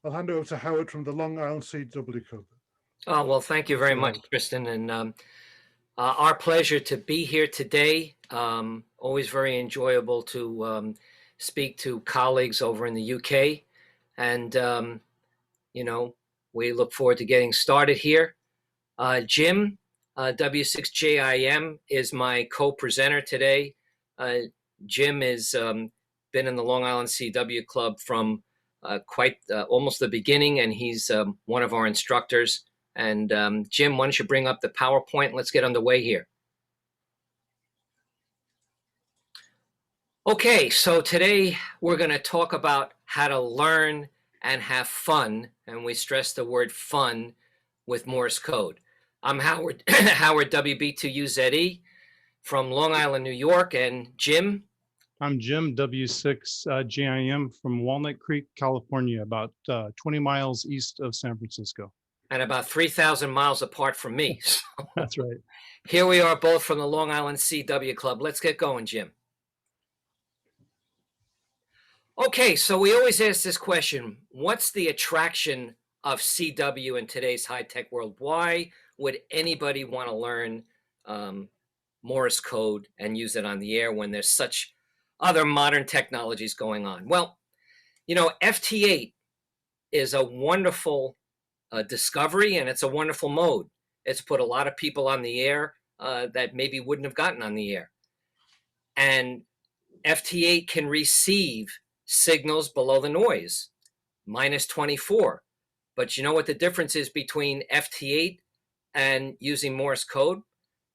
I'll hand over to Howard from the Long Island CW Club. Oh, well, thank you very much, Kristen. And our pleasure to be here today. Always very enjoyable to speak to colleagues over in the UK. And, we look forward to getting started here. Jim, W6JIM, is my co-presenter today. Jim has been in the Long Island CW Club from almost the beginning, and he's one of our instructors. And Jim, why don't you bring up the PowerPoint? Let's get underway here. Okay, so today we're going to talk about how to learn and have fun, and we stress the word fun with Morse code. I'm Howard, Howard WB2UZE from Long Island, New York, and Jim? I'm Jim, W6JIM from Walnut Creek, California, about 20 miles east of San Francisco. And about 3,000 miles apart from me. So that's right. Here we are both from the Long Island CW Club. Let's get going, Jim. Okay, so we always ask this question: what's the attraction of CW in today's high-tech world? Why would anybody want to learn Morse code and use it on the air when there's such other modern technologies going on? Well, FT8 is a wonderful discovery, and it's a wonderful mode. It's put a lot of people on the air that maybe wouldn't have gotten on the air. And FT8 can receive signals below the noise, minus 24. But you know what the difference is between FT8 and using Morse code?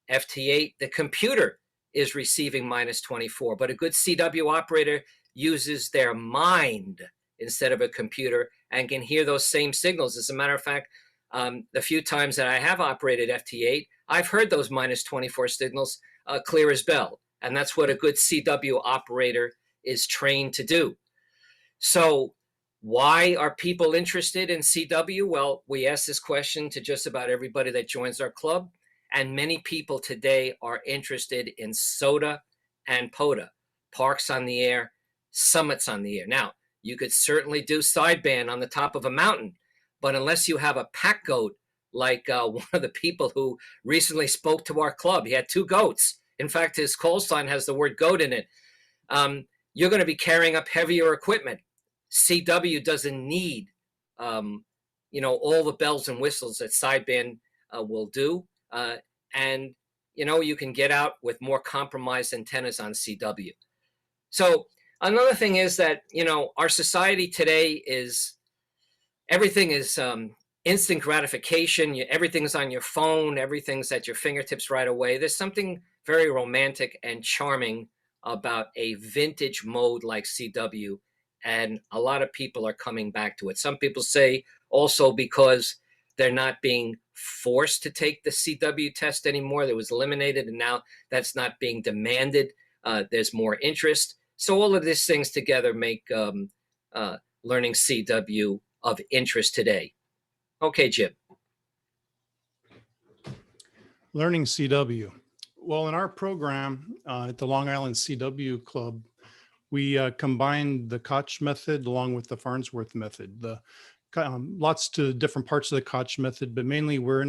FT8, the computer is receiving minus 24, but a good CW operator uses their mind instead of a computer and can hear those same signals. As a matter of fact, the few times that I have operated FT8, I've heard those minus 24 signals clear as bell. And that's what a good CW operator is trained to do. So why are people interested in CW? Well, we ask this question to just about everybody that joins our club. And many people today are interested in SOTA and POTA, parks on the air, summits on the air. Now, you could certainly do sideband on the top of a mountain, but unless you have a pack goat, like one of the people who recently spoke to our club, he had 2 goats. In fact, his call sign has the word goat in it. You're going to be carrying up heavier equipment. CW doesn't need, all the bells and whistles that sideband will do. And you can get out with more compromised antennas on CW. So another thing is that, our society today everything is instant gratification. Everything's on your phone. Everything's at your fingertips right away. There's something very romantic and charming about a vintage mode like CW. And a lot of people are coming back to it. Some people say also because they're not being forced to take the CW test anymore. That was eliminated, and now that's not being demanded. There's more interest. So all of these things together make learning CW of interest today. Okay, Jim. Learning CW. Well, in our program at the Long Island CW Club, we combined the Koch method along with the Farnsworth method. Lots to different parts of the Koch method, but mainly we're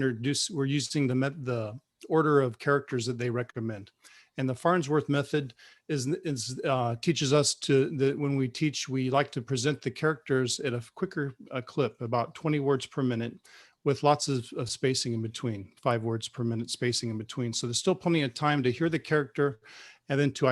using the order of characters that they recommend. And the Farnsworth method teaches us when we teach, we like to present the characters at a quicker clip, about 20 words per minute, with lots of spacing in between, 5 words per minute spacing in between. So there's still plenty of time to hear the character, and then to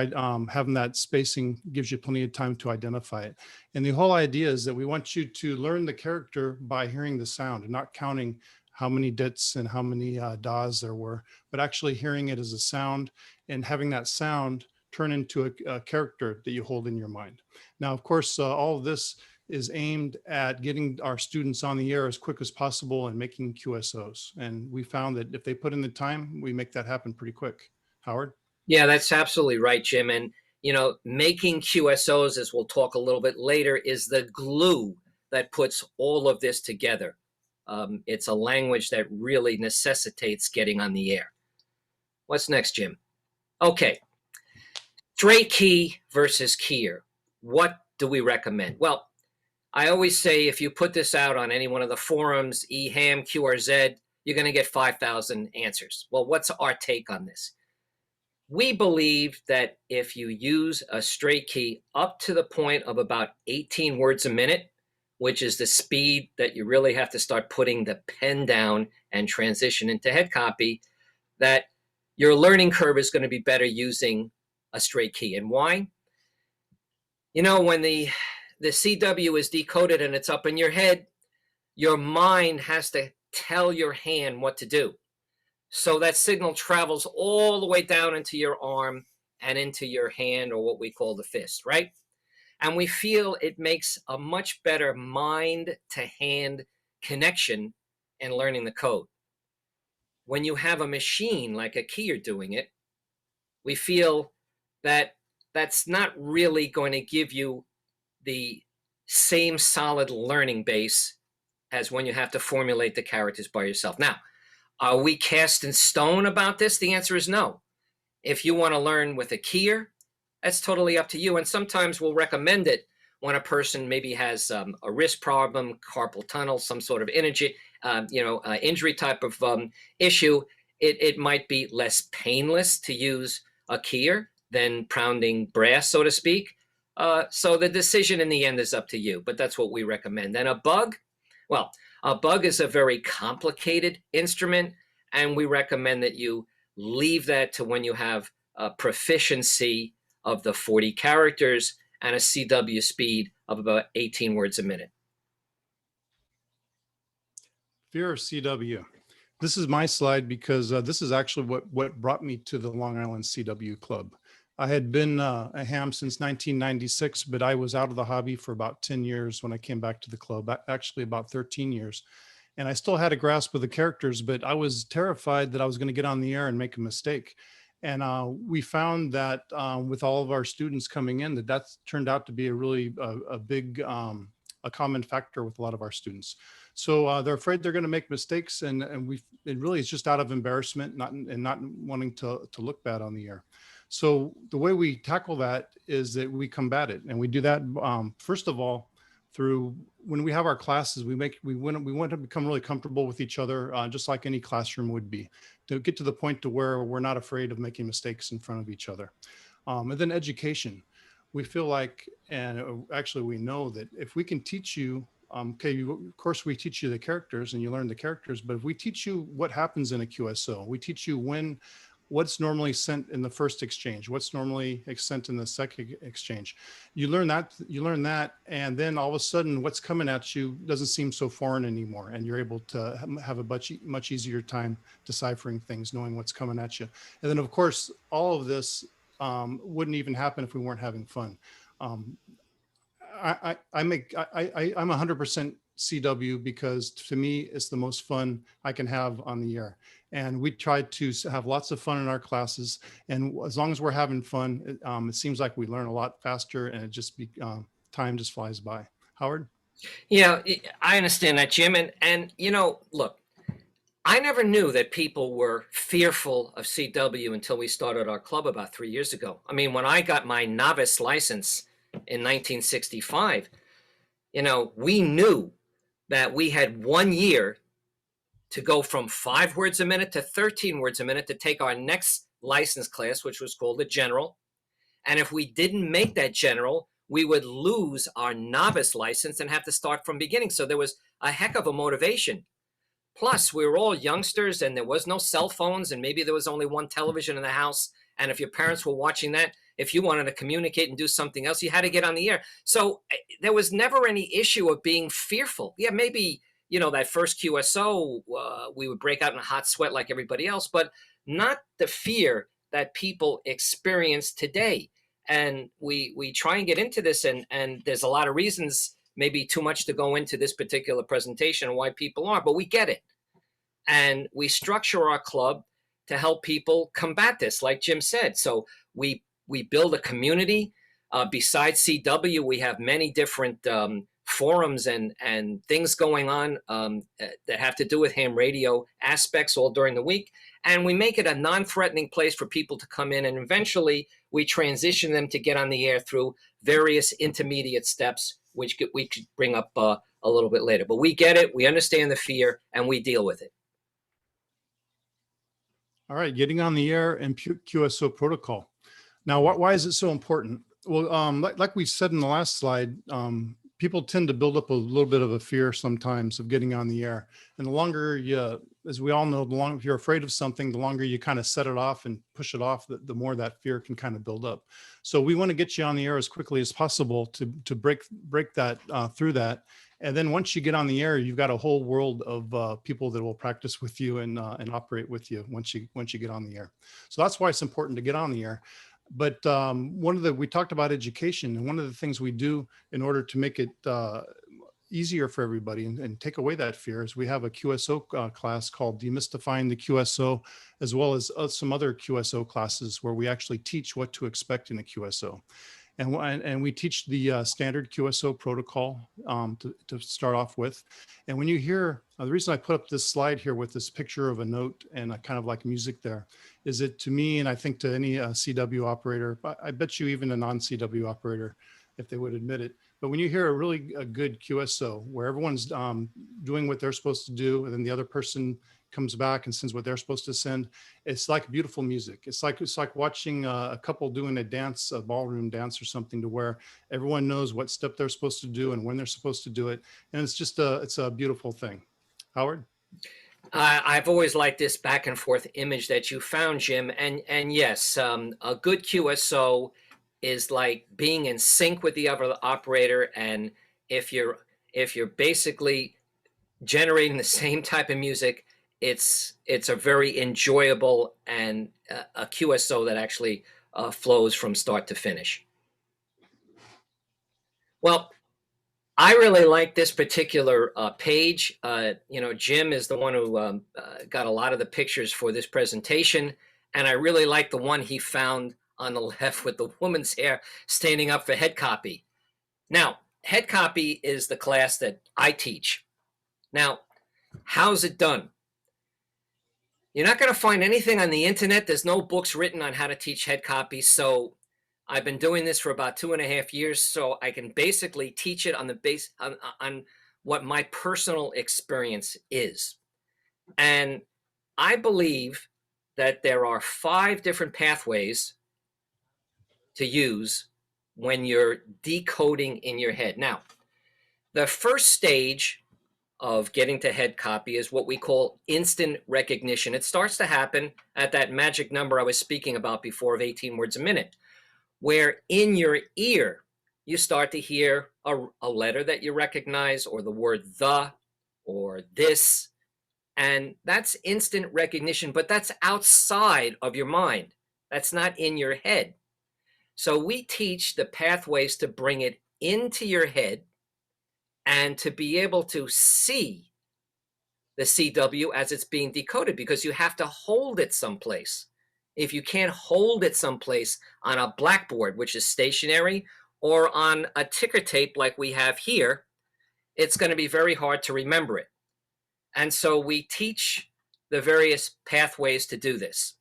having that spacing gives you plenty of time to identify it. And the whole idea is that we want you to learn the character by hearing the sound and not counting how many dits and how many daws there were, but actually hearing it as a sound and having that sound turn into a character that you hold in your mind. Now, of course, all of this is aimed at getting our students on the air as quick as possible and making QSOs. And we found that if they put in the time, we make that happen pretty quick. Howard? Yeah, that's absolutely right, Jim. And, making QSOs, as we'll talk a little bit later, is the glue that puts all of this together. It's a language that really necessitates getting on the air. What's next, Jim? Okay. Straight key versus keyer. What do we recommend? Well, I always say if you put this out on any one of the forums, eHAM, QRZ, you're going to get 5,000 answers. Well, what's our take on this? We believe that if you use a straight key up to the point of about 18 words a minute, which is the speed that you really have to start putting the pen down and transition into head copy, that your learning curve is going to be better using a straight key. And why? You know, when the CW is decoded and it's up in your head, your mind has to tell your hand what to do. So that signal travels all the way down into your arm and into your hand, or what we call the fist, right? And we feel it makes a much better mind to hand connection in learning the code. When you have a machine like a keyer doing it, we feel that that's not really going to give you the same solid learning base as when you have to formulate the characters by yourself. Now, are we cast in stone about this? The answer is no. If you want to learn with a keyer, that's totally up to you. And sometimes we'll recommend it when a person maybe has a wrist problem, carpal tunnel, some sort of injury type of issue. It might be less painless to use a keyer than pounding brass, so to speak. So the decision in the end is up to you, but that's what we recommend. And a bug, well, a bug is a very complicated instrument, and we recommend that you leave that to when you have a proficiency of the 40 characters and a CW speed of about 18 words a minute. Fear of CW. This is my slide because this is actually what brought me to the Long Island CW Club. I had been a ham since 1996, but I was out of the hobby for about 10 years when I came back to the club, actually about 13 years. And I still had a grasp of the characters, but I was terrified that I was going to get on the air and make a mistake. And we found that with all of our students coming in, that's turned out to be a really big, a common factor with a lot of our students. So they're afraid they're going to make mistakes, and it really is just out of embarrassment, not wanting to look bad on the air. So the way we tackle that is that we combat it, and we do that first of all through when we have our classes. We want to become really comfortable with each other, just like any classroom would be, to get to the point to where we're not afraid of making mistakes in front of each other. And then education. We feel like, and actually we know that if we can teach you, of course we teach you the characters and you learn the characters, but if we teach you what happens in a QSO, we teach you what's normally sent in the first exchange, what's normally sent in the second exchange. You learn that, and then all of a sudden what's coming at you doesn't seem so foreign anymore, and you're able to have a much easier time deciphering things, knowing what's coming at you. And then of course, all of this wouldn't even happen if we weren't having fun. I'm 100% CW because to me, it's the most fun I can have on the air. And we try to have lots of fun in our classes. And as long as we're having fun, it seems like we learn a lot faster, and it just time just flies by. Howard? Yeah, I understand that, Jim. And you know, look, I never knew that people were fearful of CW until we started our club about 3 years ago. I mean, when I got my novice license in 1965, you know, we knew that we had 1 year to go from 5 words a minute to 13 words a minute to take our next license class, which was called the general. And if we didn't make that general, we would lose our novice license and have to start from beginning. So there was a heck of a motivation. Plus, we were all youngsters and there was no cell phones, and maybe there was only one television in the house. And if your parents were watching that, if you wanted to communicate and do something else, you had to get on the air. So there was never any issue of being fearful. Yeah, maybe, you know, that first QSO, we would break out in a hot sweat like everybody else, but not the fear that people experience today. And we try and get into this, and there's a lot of reasons, maybe too much to go into this particular presentation and why people are, but we get it. And we structure our club to help people combat this, like Jim said. So we build a community. Besides CW, we have many different forums and things going on that have to do with ham radio aspects all during the week. And we make it a non-threatening place for people to come in, and eventually we transition them to get on the air through various intermediate steps which we could bring up a little bit later. But we get it, we understand the fear, and we deal with it. All right, getting on the air and QSO protocol. Now, why is it so important? Well, like we said in the last slide, people tend to build up a little bit of a fear sometimes of getting on the air. And the longer you, as we all know, the longer if you're afraid of something, the longer you kind of set it off and push it off, the more that fear can kind of build up. So we want to get you on the air as quickly as possible to break that through that. And then once you get on the air, you've got a whole world of people that will practice with you and operate with you once you get on the air. So that's why it's important to get on the air. But we talked about education, and one of the things we do in order to make it easier for everybody and take away that fear is we have a QSO class called Demystifying the Qso, as well as some other QSO classes where we actually teach what to expect in a QSO. And we teach the standard QSO protocol to start off with. And when you hear, the reason I put up this slide here with this picture of a note and a kind of like music there, is that to me, and I think to any CW operator, I bet you even a non-CW operator, if they would admit it, but when you hear a good QSO where everyone's doing what they're supposed to do, and then the other person comes back and sends what they're supposed to send, it's like beautiful music. It's like watching a couple doing a dance, a ballroom dance or something, to where everyone knows what step they're supposed to do and when they're supposed to do it. And it's just it's a beautiful thing. Howard? I've always liked this back and forth image that you found, Jim. And yes, a good QSO is like being in sync with the other operator. And if you're basically generating the same type of music, it's a very enjoyable and a QSO that actually flows from start to finish. Well, I really like this particular page. Jim is the one who got a lot of the pictures for this presentation, and I really like the one he found on the left with the woman's hair standing up for head copy. Now, head copy is the class that I teach. Now, how's it done? You're not going to find anything on the internet. There's no books written on how to teach head copy. So I've been doing this for about 2.5 years. So I can basically teach it on the base on what my personal experience is. And I believe that there are 5 different pathways to use when you're decoding in your head. Now, the first stage of getting to head copy is what we call instant recognition. It starts to happen at that magic number I was speaking about before of 18 words a minute, where in your ear, you start to hear a letter that you recognize, or the word the, or this, and that's instant recognition, but that's outside of your mind. That's not in your head. So we teach the pathways to bring it into your head and to be able to see the CW as it's being decoded, because you have to hold it someplace. If you can't hold it someplace on a blackboard, which is stationary, or on a ticker tape like we have here, it's going to be very hard to remember it. And so we teach the various pathways to do this.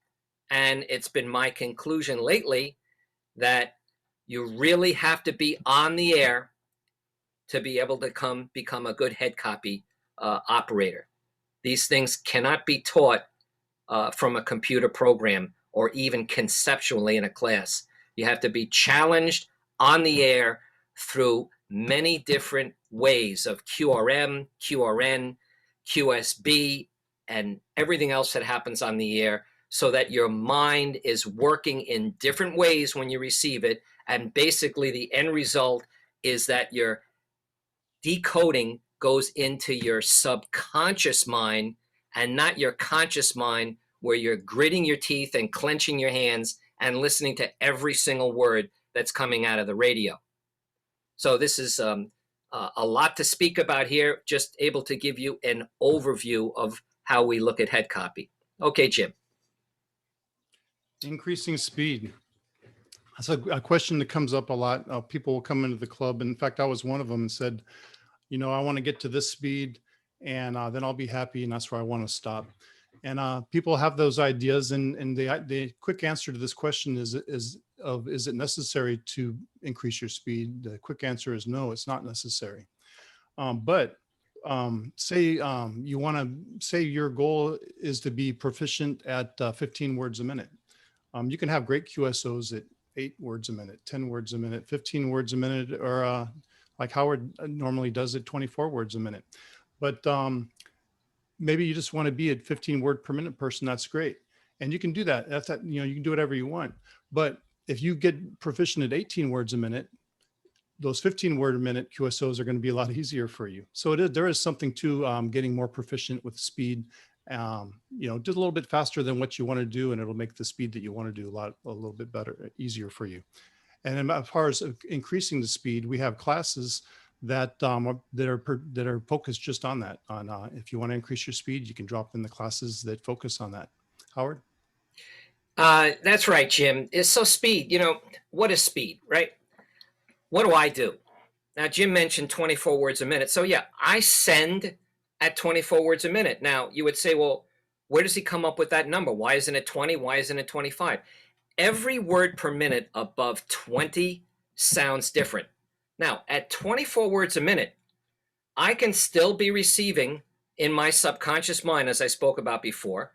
And it's been my conclusion lately that you really have to be on the air to be able to become a good head copy operator. These things cannot be taught from a computer program or even conceptually in a class. You have to be challenged on the air through many different ways of QRM, QRN, QSB, and everything else that happens on the air, so that your mind is working in different ways when you receive it. And basically the end result is that your decoding goes into your subconscious mind and not your conscious mind, where you're gritting your teeth and clenching your hands and listening to every single word that's coming out of the radio. So this is a lot to speak about here, just able to give you an overview of how we look at head copy. Okay, Jim. Increasing speed. That's a question that comes up a lot. People will come into the club. In fact, I was one of them and said, I want to get to this speed, and then I'll be happy, and that's where I want to stop. And people have those ideas, and the quick answer to this question is of is it necessary to increase your speed? The quick answer is no, it's not necessary. But say you want to say your goal is to be proficient at 15 words a minute. You can have great QSOs at 8 words a minute, 10 words a minute, 15 words a minute, or like Howard normally does at 24 words a minute. But maybe you just want to be at 15 word per minute person. That's great. And you can do that. That's that, you can do whatever you want. But if you get proficient at 18 words a minute, those 15 word a minute QSOs are going to be a lot easier for you. So there is something to getting more proficient with speed, just a little bit faster than what you want to do, and it'll make the speed that you want to do a little bit better, easier for you. And as far as increasing the speed, we have classes that are focused just on that. If you want to increase your speed, you can drop in the classes that focus on that. Howard? That's right, Jim. It's so speed. What is speed, right? What do I do? Now, Jim mentioned 24 words a minute. So yeah, I send at 24 words a minute. Now, you would say, well, where does he come up with that number? Why isn't it 20? Why isn't it 25? Every word per minute above 20 sounds different. Now, at 24 words a minute, I can still be receiving in my subconscious mind, as I spoke about before,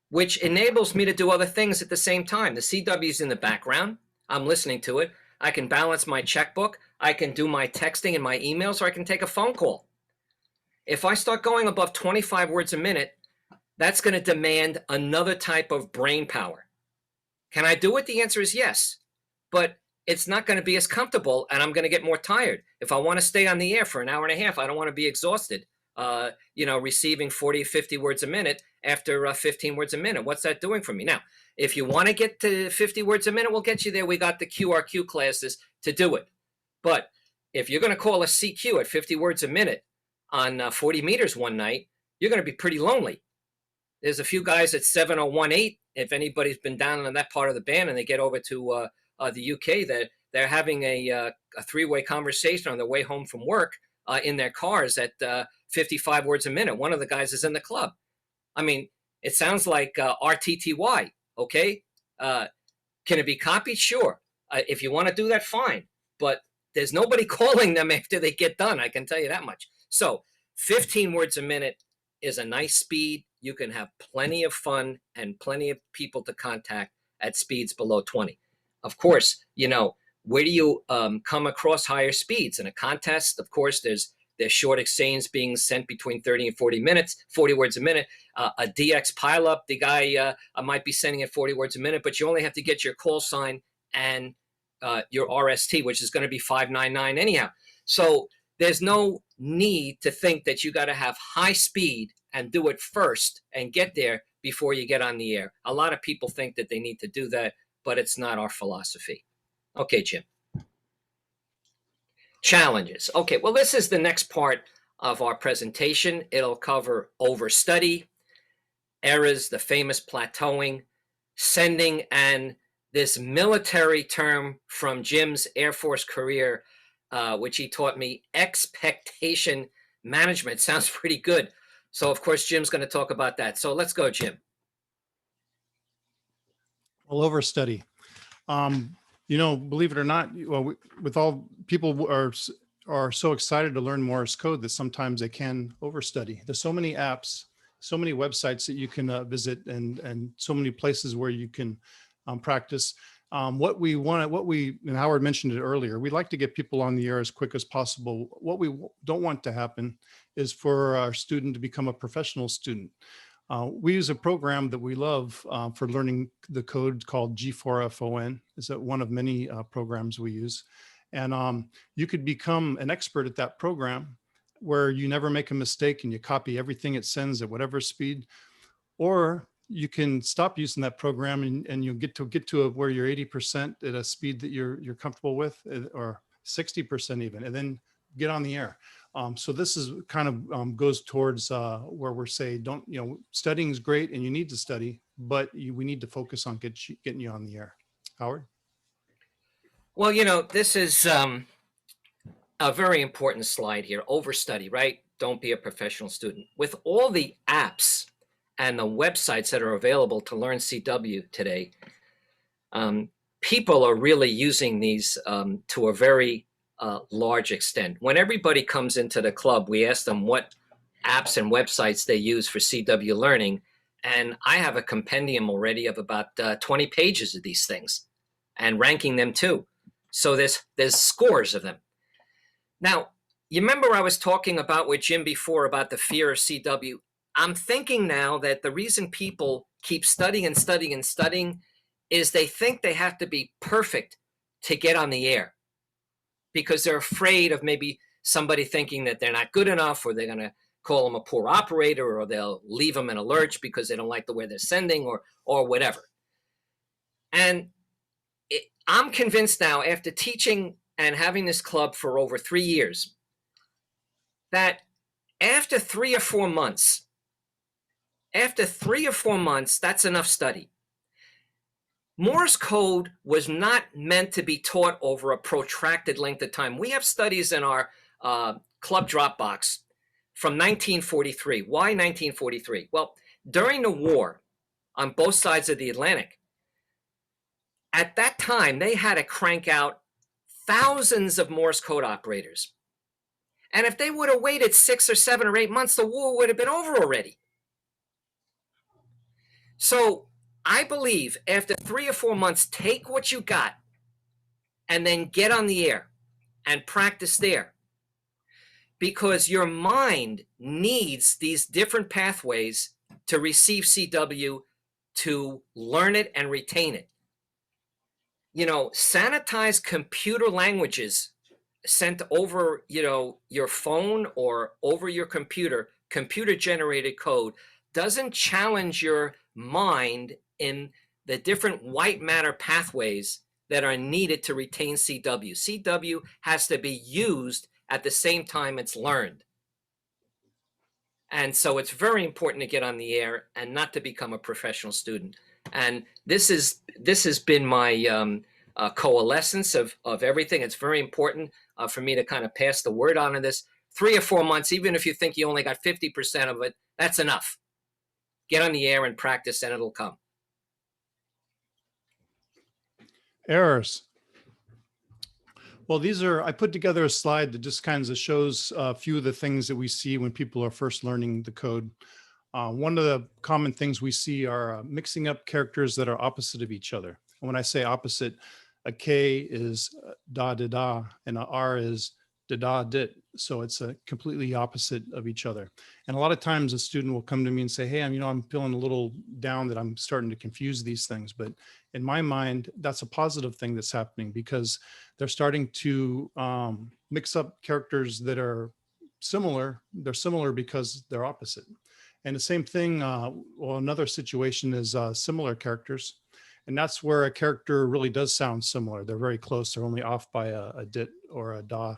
which enables me to do other things at the same time. The CW is in the background. I'm listening to it. I can balance my checkbook. I can do my texting and my emails, or I can take a phone call. If I start going above 25 words a minute, that's going to demand another type of brain power. Can I do it? The answer is yes, but it's not going to be as comfortable, and I'm going to get more tired. If I want to stay on the air for an hour and a half, I don't want to be exhausted, receiving 40, 50 words a minute after 15 words a minute. What's that doing for me? Now, if you want to get to 50 words a minute, we'll get you there. We got the QRQ classes to do it. But if you're going to call a CQ at 50 words a minute on 40 meters one night, you're going to be pretty lonely. There's a few guys at 7018. If anybody's been down in that part of the band and they get over to the UK, that they're having a three-way conversation on their way home from work in their cars at 55 words a minute. One of the guys is in the club. I mean, it sounds like RTTY. Okay. Can it be copied? Sure. If you want to do that, fine. But there's nobody calling them after they get done. I can tell you that much. So 15 words a minute is a nice speed. You can have plenty of fun and plenty of people to contact at speeds below 20. Of course, where do you come across higher speeds? In a contest, of course, there's short exchange being sent between 30 and 40 minutes, 40 words a minute. A DX pileup, the guy might be sending at 40 words a minute, but you only have to get your call sign and your RST, which is going to be 599 anyhow. So there's no need to think that you got to have high speed and do it first and get there before you get on the air. A lot of people think that they need to do that, but it's not our philosophy. Okay, Jim. Challenges. Okay, well, this is the next part of our presentation. It'll cover overstudy, errors, the famous plateauing, sending, and this military term from Jim's Air Force career, which he taught me, expectation management. Sounds pretty good. So, of course, Jim's going to talk about that. So let's go, Jim. Well, overstudy. Believe it or not, with all people are so excited to learn Morse code that sometimes they can overstudy. There's so many apps, so many websites that you can visit, and so many places where you can practice. And Howard mentioned it earlier, we'd like to get people on the air as quick as possible. What we don't want to happen is for our student to become a professional student. We use a program that we love for learning the code called G4FON. It's one of many programs we use. And you could become an expert at that program where you never make a mistake and you copy everything it sends at whatever speed. Or you can stop using that program and you'll get to where you're 80% at a speed that you're comfortable with, or 60% even, and then get on the air. So this is kind of goes towards where we're saying, studying is great and you need to study, but we need to focus on getting you on the air. Howard? Well, this is a very important slide here. Overstudy, right? Don't be a professional student. With all the apps and the websites that are available to learn CW today, people are really using these to a very large extent. When everybody comes into the club, we ask them what apps and websites they use for CW learning. And I have a compendium already of about 20 pages of these things and ranking them too. So there's scores of them. Now, you remember I was talking about with Jim before about the fear of CW. I'm thinking now that the reason people keep studying and studying and studying is they think they have to be perfect to get on the air because they're afraid of maybe somebody thinking that they're not good enough, or they're going to call them a poor operator, or they'll leave them in a lurch because they don't like the way they're sending, or whatever. And I'm convinced now, after teaching and having this club for over 3 years, that after 3 or 4 months, that's enough study. Morse code was not meant to be taught over a protracted length of time. We have studies in our club Dropbox from 1943. Why 1943? Well, during the war on both sides of the Atlantic, at that time, they had to crank out thousands of Morse code operators. And if they would have waited 6 or 7 or 8 months, the war would have been over already. So I believe after 3 or 4 months, take what you got and then get on the air and practice there. Because your mind needs these different pathways to receive CW, to learn it and retain it. You know, sanitized computer languages sent over, your phone or over your computer-generated code doesn't challenge your mind in the different white matter pathways that are needed to retain CW. CW has to be used at the same time it's learned. And so it's very important to get on the air and not to become a professional student. And this has been my coalescence of everything. It's very important for me to kind of pass the word on to this. 3 or 4 months, even if you think you only got 50% of it, that's enough. Get on the air and practice, and it'll come. Errors. Well, I put together a slide that just kind of shows a few of the things that we see when people are first learning the code. One of the common things we see are mixing up characters that are opposite of each other. And when I say opposite, a K is da da da, and a R is da da dit. So it's a completely opposite of each other. And a lot of times a student will come to me and say, hey, I'm feeling a little down that I'm starting to confuse these things. But in my mind, that's a positive thing that's happening, because they're starting to mix up characters that are similar. They're similar because they're opposite. And the same thing, another situation is similar characters. And that's where a character really does sound similar. They're very close. They're only off by a dit or a da,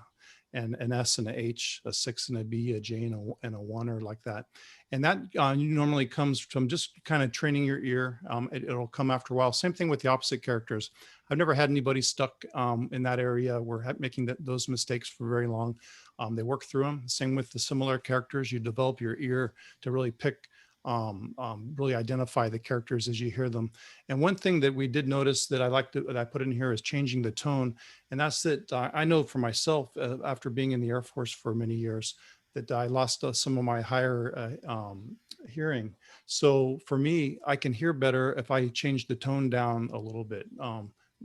and an S and a H, a 6 and a B, a J and a 1, or like that. And that normally comes from just kind of training your ear. It'll come after a while. Same thing with the opposite characters. I've never had anybody stuck in that area. We're making those mistakes for very long. They work through them. Same with the similar characters. You develop your ear to really pick, really identify the characters as you hear them. And one thing that we did notice that that I put in here is changing the tone. And that's that I know for myself, after being in the Air Force for many years, that I lost some of my higher hearing. So for me, I can hear better if I change the tone down a little bit,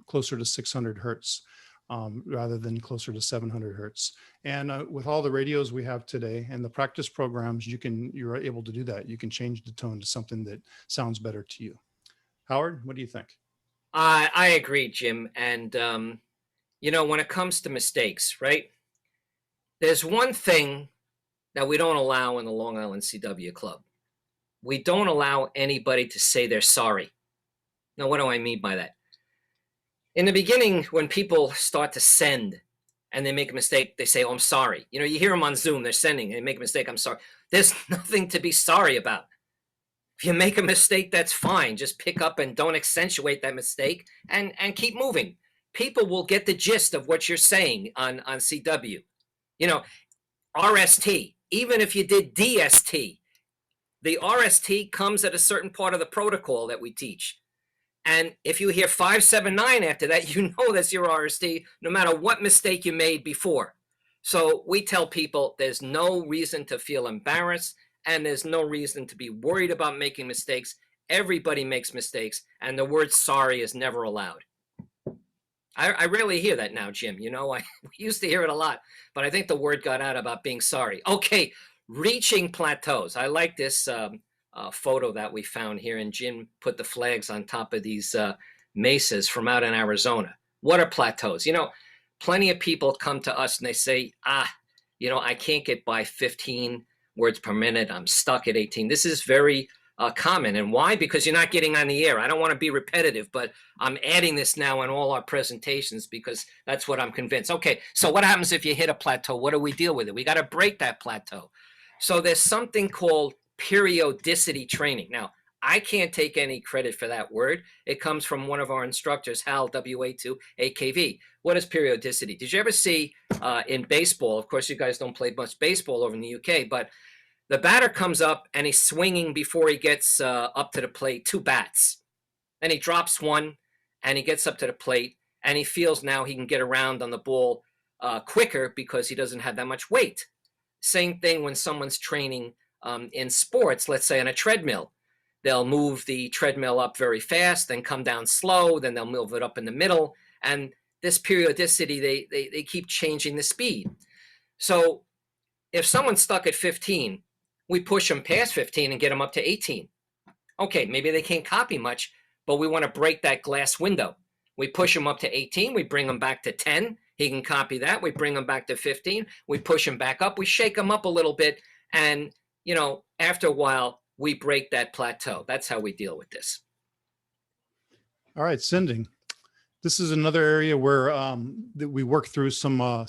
closer to 600 hertz. Rather than closer to 700 hertz. And with all the radios we have today and the practice programs, you're able to do that. You can change the tone to something that sounds better to you. Howard, what do you think? I agree, Jim. And, when it comes to mistakes, right? There's one thing that we don't allow in the Long Island CW Club. We don't allow anybody to say they're sorry. Now, what do I mean by that? In the beginning, when people start to send and they make a mistake, they say, oh, I'm sorry. You hear them on Zoom, they're sending, and they make a mistake, I'm sorry. There's nothing to be sorry about. If you make a mistake, that's fine. Just pick up and don't accentuate that mistake and keep moving. People will get the gist of what you're saying on CW. RST, even if you did DST, the RST comes at a certain part of the protocol that we teach. And if you hear 579 after that, you know that's your RSD, no matter what mistake you made before. So we tell people there's no reason to feel embarrassed, and there's no reason to be worried about making mistakes. Everybody makes mistakes, and the word sorry is never allowed. I rarely hear that now, Jim. You know, we used to hear it a lot, but I think the word got out about being sorry. Okay, reaching plateaus. I like this photo that we found here, and Jim put the flags on top of these mesas from out in Arizona. What are plateaus? You know, plenty of people come to us and they say, you know, I can't get by 15 words per minute. I'm stuck at 18. This is very common. And why? Because you're not getting on the air. I don't want to be repetitive, but I'm adding this now in all our presentations because that's what I'm convinced. Okay, so what happens if you hit a plateau? What do we deal with it? We got to break that plateau. So there's something called periodicity training. Now, I can't take any credit for that word. It comes from one of our instructors, Hal, WA2AKV. What is periodicity? Did you ever see in baseball, of course, you guys don't play much baseball over in the UK, but the batter comes up and he's swinging before he gets up to the plate, 2 bats. Then he drops one and he gets up to the plate and he feels now he can get around on the ball quicker because he doesn't have that much weight. Same thing when someone's training in sports, let's say on a treadmill. They'll move the treadmill up very fast, then come down slow, then they'll move it up in the middle. And this periodicity, they keep changing the speed. So if someone's stuck at 15, we push them past 15 and get them up to 18. Okay, maybe they can't copy much, but we want to break that glass window. We push them up to 18, we bring them back to 10. He can copy that. We bring them back to 15. We push them back up. We shake them up a little bit. And, you know, after a while, we break that plateau. That's how we deal with this. All right, sending. This is another area where that we work through some I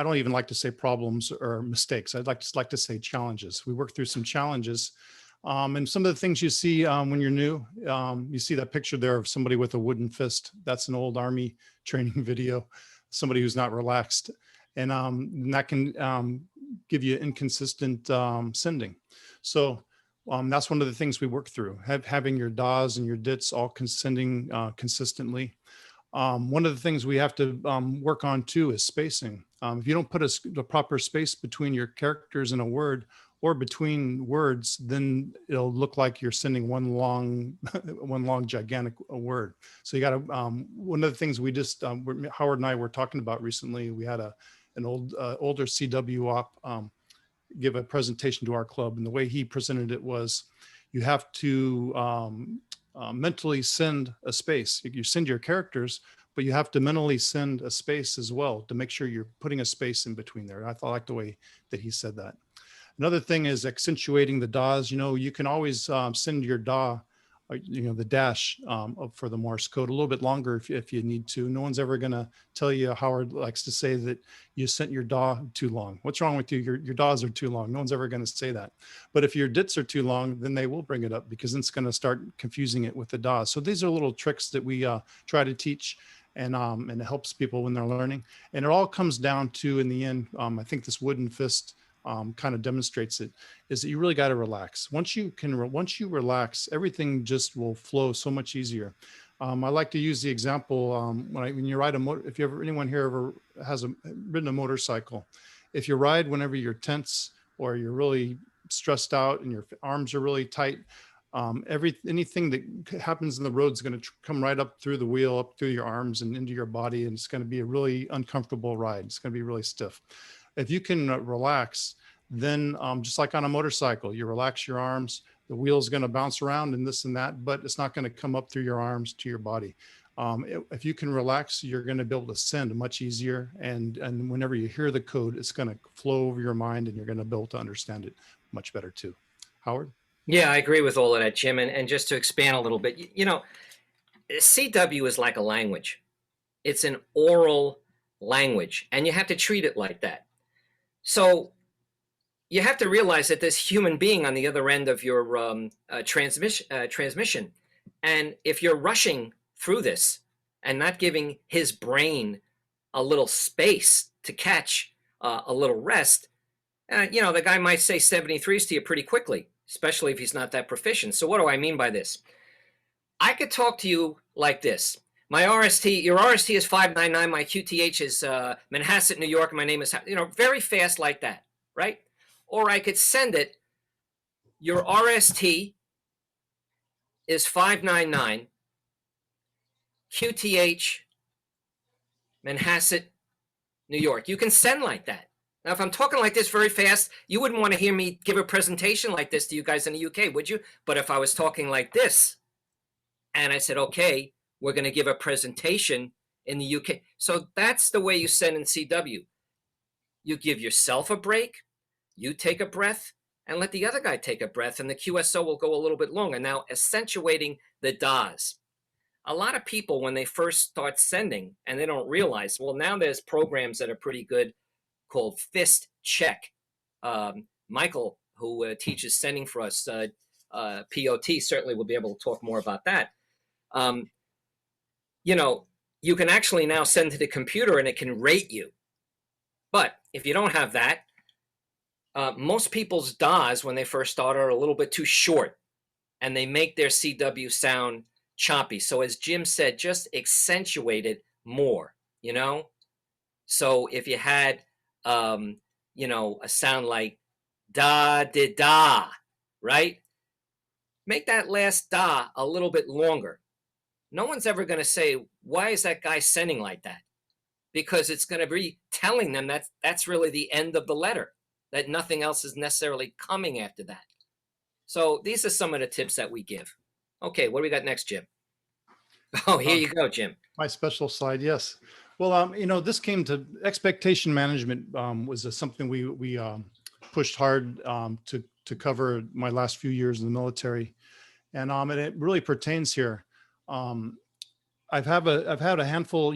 don't even like to say problems or mistakes. I'd like to say challenges. We work through some challenges. And some of the things you see when you're new, you see that picture there of somebody with a wooden fist. That's an old Army training video, somebody who's not relaxed. And that can give you inconsistent sending. So that's one of the things we work through, having your DAWs and your DITs all sending consistently. One of the things we have to work on too is spacing. If you don't put the proper space between your characters in a word or between words, then it'll look like you're sending one long gigantic word. So you got to, one of the things we just, Howard and I were talking about recently, we had an older CW op give a presentation to our club, and the way he presented it was you have to mentally send a space. You send your characters, but you have to mentally send a space as well to make sure you're putting a space in between there. I like the way that he said that. Another thing is accentuating the Daws. You know, you can always send your Daw, you know, the dash for the Morse code a little bit longer if you need to. No one's ever going to tell you, Howard likes to say, that you sent your DAW too long. What's wrong with you? Your DAWs are too long. No one's ever going to say that. But if your DITs are too long, then they will bring it up because it's going to start confusing it with the DAWs. So these are little tricks that we try to teach, and it helps people when they're learning. And it all comes down to, in the end, I think this wooden fist kind of demonstrates it, is that you really got to relax. Once you relax, everything just will flow so much easier. I like to use the example when you ride if you ever, anyone here ever has ridden a motorcycle, if you ride whenever you're tense or you're really stressed out and your arms are really tight, anything that happens in the road is going to come right up through the wheel, up through your arms and into your body, and it's going to be a really uncomfortable ride. It's going to be really stiff. If you can relax, then just like on a motorcycle, you relax your arms, the wheel's going to bounce around and this and that, but it's not going to come up through your arms to your body. If you can relax, you're going to be able to send much easier. And whenever you hear the code, it's going to flow over your mind and you're going to be able to understand it much better too. Howard? Yeah, I agree with all of that, Jim. And just to expand a little bit, you know, CW is like a language. It's an oral language, and you have to treat it like that. So you have to realize that there's a human being on the other end of your transmission. And if you're rushing through this and not giving his brain a little space to catch a little rest, you know, the guy might say 73s to you pretty quickly, especially if he's not that proficient. So what do I mean by this? I could talk to you like this. My RST, your RST is 599. My QTH is Manhasset, New York. My name is, very fast like that, right? Or I could send it. Your RST is 599. QTH, Manhasset, New York. You can send like that. Now, if I'm talking like this very fast, you wouldn't want to hear me give a presentation like this to you guys in the UK, would you? But if I was talking like this, and I said, okay, we're going to give a presentation in the UK. So that's the way you send in CW. You give yourself a break, you take a breath, and let the other guy take a breath, and the QSO will go a little bit longer. Now, accentuating the Daws. A lot of people, when they first start sending, and they don't realize, well, now there's programs that are pretty good called Fist Check. Michael, who teaches sending for us, POT, certainly will be able to talk more about that. You can actually now send to the computer and it can rate you. But if you don't have that, most people's DAWs, when they first start, are a little bit too short, and they make their CW sound choppy. So as Jim said, just accentuate it more, So if you had, a sound like da, di, da, right? Make that last da a little bit longer. No one's ever going to say, why is that guy sending like that? Because it's going to be telling them that that's really the end of the letter, that nothing else is necessarily coming after that. So these are some of the tips that we give. Okay, what do we got next, Jim? Oh, here you go, Jim. My special slide, yes. Well, this came to expectation management was something we pushed hard to cover my last few years in the military, and it really pertains here. I've had a handful.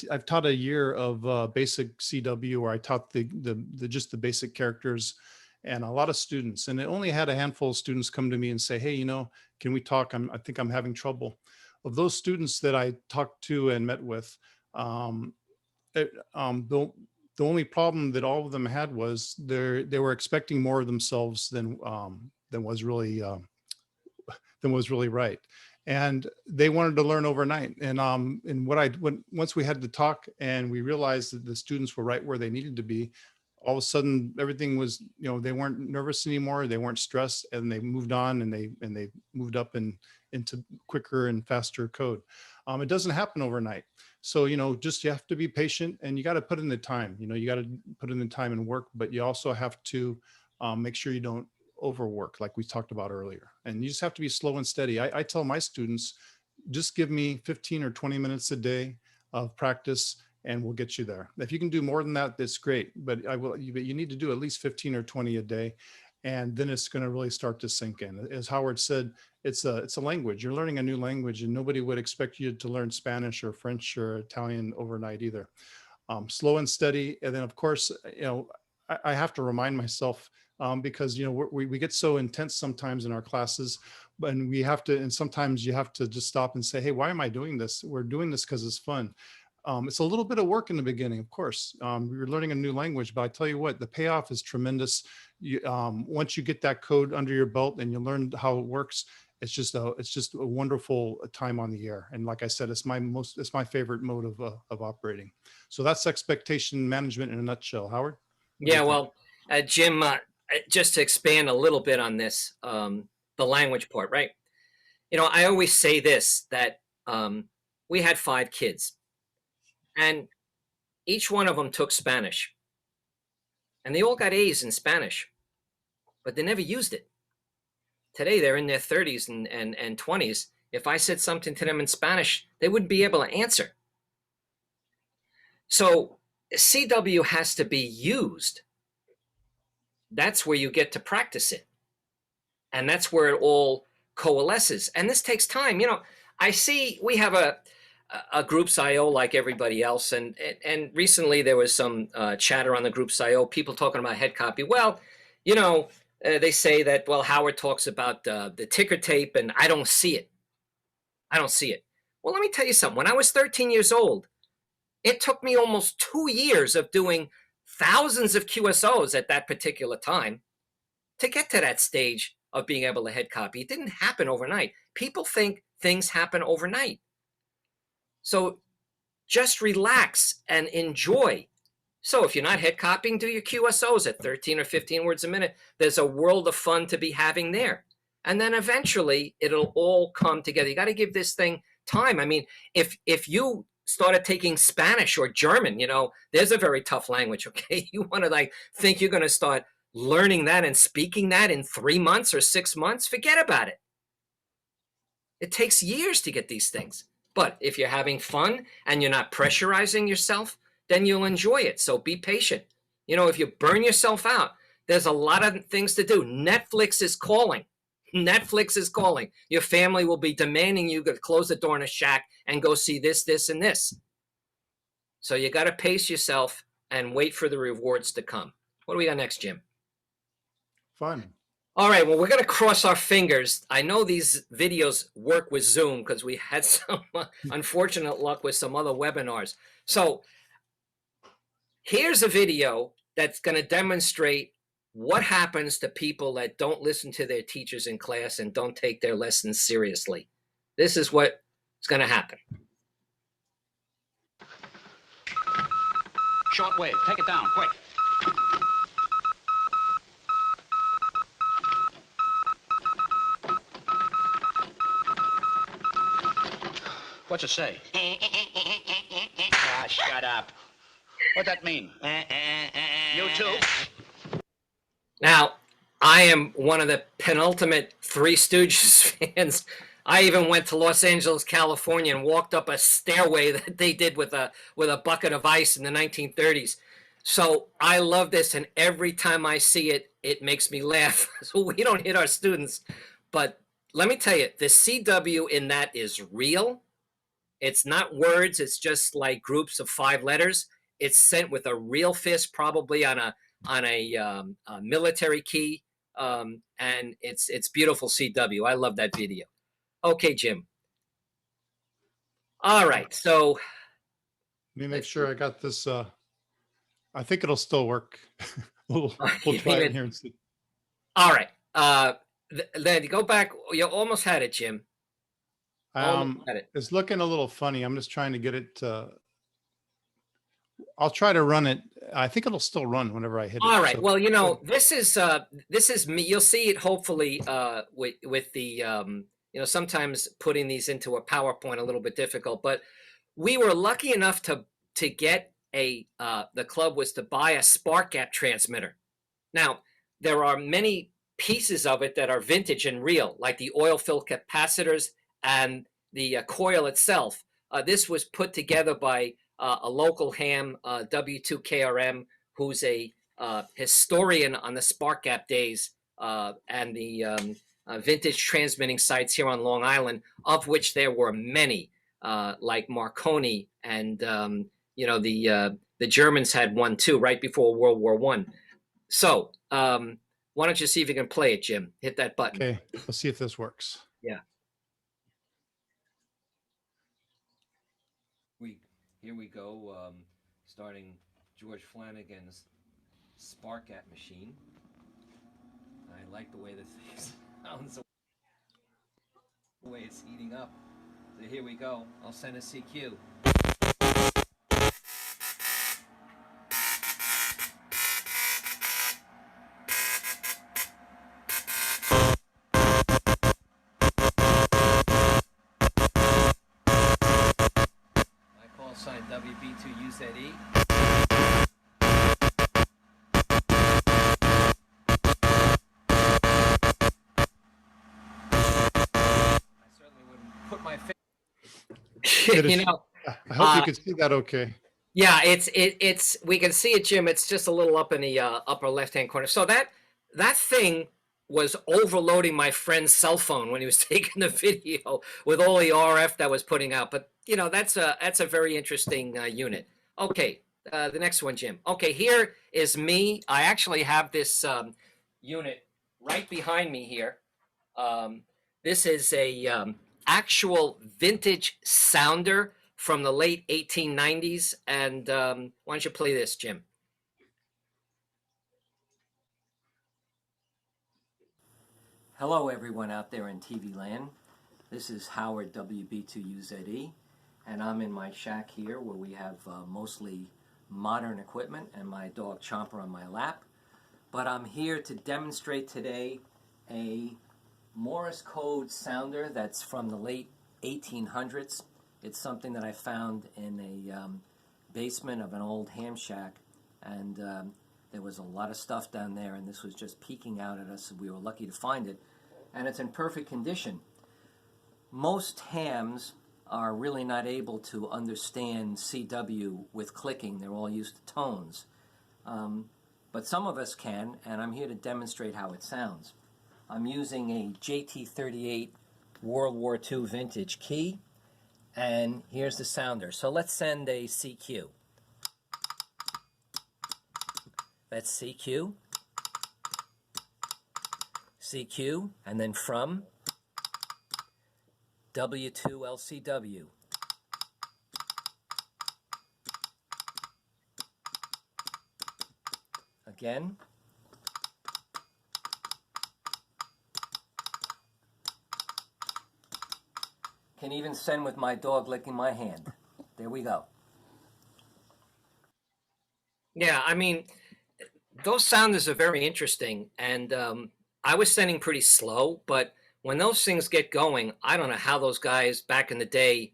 I've taught a year of basic CW, where I taught just the basic characters, and a lot of students. And it only had a handful of students come to me and say, "Hey, can we talk? I think I'm having trouble." Of those students that I talked to and met with, the only problem that all of them had was they were expecting more of themselves than was really right. And they wanted to learn overnight. And once we had to talk and we realized that the students were right where they needed to be, all of a sudden everything was, they weren't nervous anymore. They weren't stressed, and they moved on, and they moved up into quicker and faster code. It doesn't happen overnight. So, just you have to be patient, and you got to put in the time. You got to put in the time and work, but you also have to make sure you don't overwork, like we talked about earlier. And you just have to be slow and steady. I tell my students, just give me 15 or 20 minutes a day of practice, and we'll get you there. If you can do more than that, that's great. But you need to do at least 15 or 20 a day. And then it's going to really start to sink in. As Howard said, it's a language. You're learning a new language, and nobody would expect you to learn Spanish or French or Italian overnight either. Slow and steady. And then, of course, I have to remind myself, because we get so intense sometimes in our classes, and and sometimes you have to just stop and say, hey, why am I doing this? We're doing this because it's fun. It's a little bit of work in the beginning, of course. You're learning a new language, but I tell you what, the payoff is tremendous. Once you get that code under your belt and you learn how it works, it's just a wonderful time on the air. And like I said, it's my favorite mode of operating. So that's expectation management in a nutshell. Howard? Yeah, well, Jim, just to expand a little bit on this, the language part, right? I always say this, that we had 5 kids, and each one of them took Spanish, and they all got A's in Spanish, but they never used it. Today, they're in their 30s and 20s. If I said something to them in Spanish, they wouldn't be able to answer. So CW has to be used. That's where you get to practice it. And that's where it all coalesces. And this takes time. I see we have a groups IO like everybody else. And recently there was some chatter on the groups IO, people talking about head copy. Well, they say that, well, Howard talks about the ticker tape, and I don't see it. Well, let me tell you something. When I was 13 years old, it took me almost 2 years of doing thousands of QSOs at that particular time to get to that stage of being able to head copy. It didn't happen overnight. People think things happen overnight. So just relax and enjoy. So if you're not head copying, do your QSOs at 13 or 15 words a minute. There's a world of fun to be having there. And then eventually it'll all come together. You got to give this thing time. I mean, if you started taking Spanish or German, there's a very tough language, okay? You want to think you're going to start learning that and speaking that in 3 months or 6 months, forget about it. It takes years to get these things. But if you're having fun and you're not pressurizing yourself, then you'll enjoy it. So be patient. If you burn yourself out, there's a lot of things to do. Netflix is calling. Netflix is calling. Your family will be demanding you to close the door in a shack and go see this, this, and this. So you got to pace yourself and wait for the rewards to come. What do we got next, Jim? Fun. All right, well, we're going to cross our fingers. I know these videos work with Zoom because we had some unfortunate luck with some other webinars. So here's a video that's going to demonstrate what happens to people that don't listen to their teachers in class and don't take their lessons seriously. This is what's going to happen. Short wave, take it down, quick. What's it say? Ah, shut up. What'd that mean? You too? Now, I am one of the penultimate Three Stooges fans. I even went to Los Angeles, California, and walked up a stairway that they did with a bucket of ice in the 1930s. So I love this, and every time I see it, it makes me laugh. So we don't hit our students. But let me tell you, the CW in that is real. It's not words. It's just like groups of 5 letters. It's sent with a real fist, probably on a military key, and it's beautiful CW. I love that video. Okay, Jim. All right, so Let me make sure I got this. I think it'll still work. we'll try it here and see. All right. Then go back. You almost had it, Jim. It's looking a little funny. I'm just trying to get it. I'll try to run it. I think it'll still run whenever I hit it. All right. So. Well, this is me. You'll see it hopefully with the sometimes putting these into a PowerPoint a little bit difficult, but we were lucky enough to get the club was to buy a spark gap transmitter. Now, there are many pieces of it that are vintage and real, like the oil filled capacitors and the coil itself. This was put together by a local ham, W2KRM, who's a historian on the spark gap days and the vintage transmitting sites here on Long Island, of which there were many, like Marconi, and the Germans had one too, right before World War I. So why don't you see if you can play it, Jim? Hit that button. Okay, let's see if this works. Yeah. Here we go, starting George Flanagan's spark gap machine. I like the way this thing sounds, the way it's heating up. So here we go. I'll send a CQ. Sign WB2UZE. I certainly wouldn't put my face. I hope you can see that okay. Yeah, it's we can see it, Jim. It's just a little up in the upper left-hand corner. So that thing was overloading my friend's cell phone when he was taking the video with all the RF that was putting out. But that's a very interesting unit. Okay, the next one, Jim. Okay, here is me. I actually have this unit right behind me here. This is a actual vintage sounder from the late 1890s. And why don't you play this, Jim? Hello, everyone out there in TV land. This is Howard WB2UZE, and I'm in my shack here where we have mostly modern equipment and my dog Chomper on my lap. But I'm here to demonstrate today a Morse code sounder that's from the late 1800s. It's something that I found in a basement of an old ham shack, and there was a lot of stuff down there, and this was just peeking out at us. We were lucky to find it, and it's in perfect condition. Most hams are really not able to understand CW with clicking. They're all used to tones. But some of us can, and I'm here to demonstrate how it sounds. I'm using a JT38 World War II vintage key, and here's the sounder. So let's send a CQ. That's CQ, CQ, and then from W2LCW. Again. Can even send with my dog licking my hand. There we go. Yeah, I mean, those sounders are very interesting, and I was sending pretty slow, but when those things get going, I don't know how those guys back in the day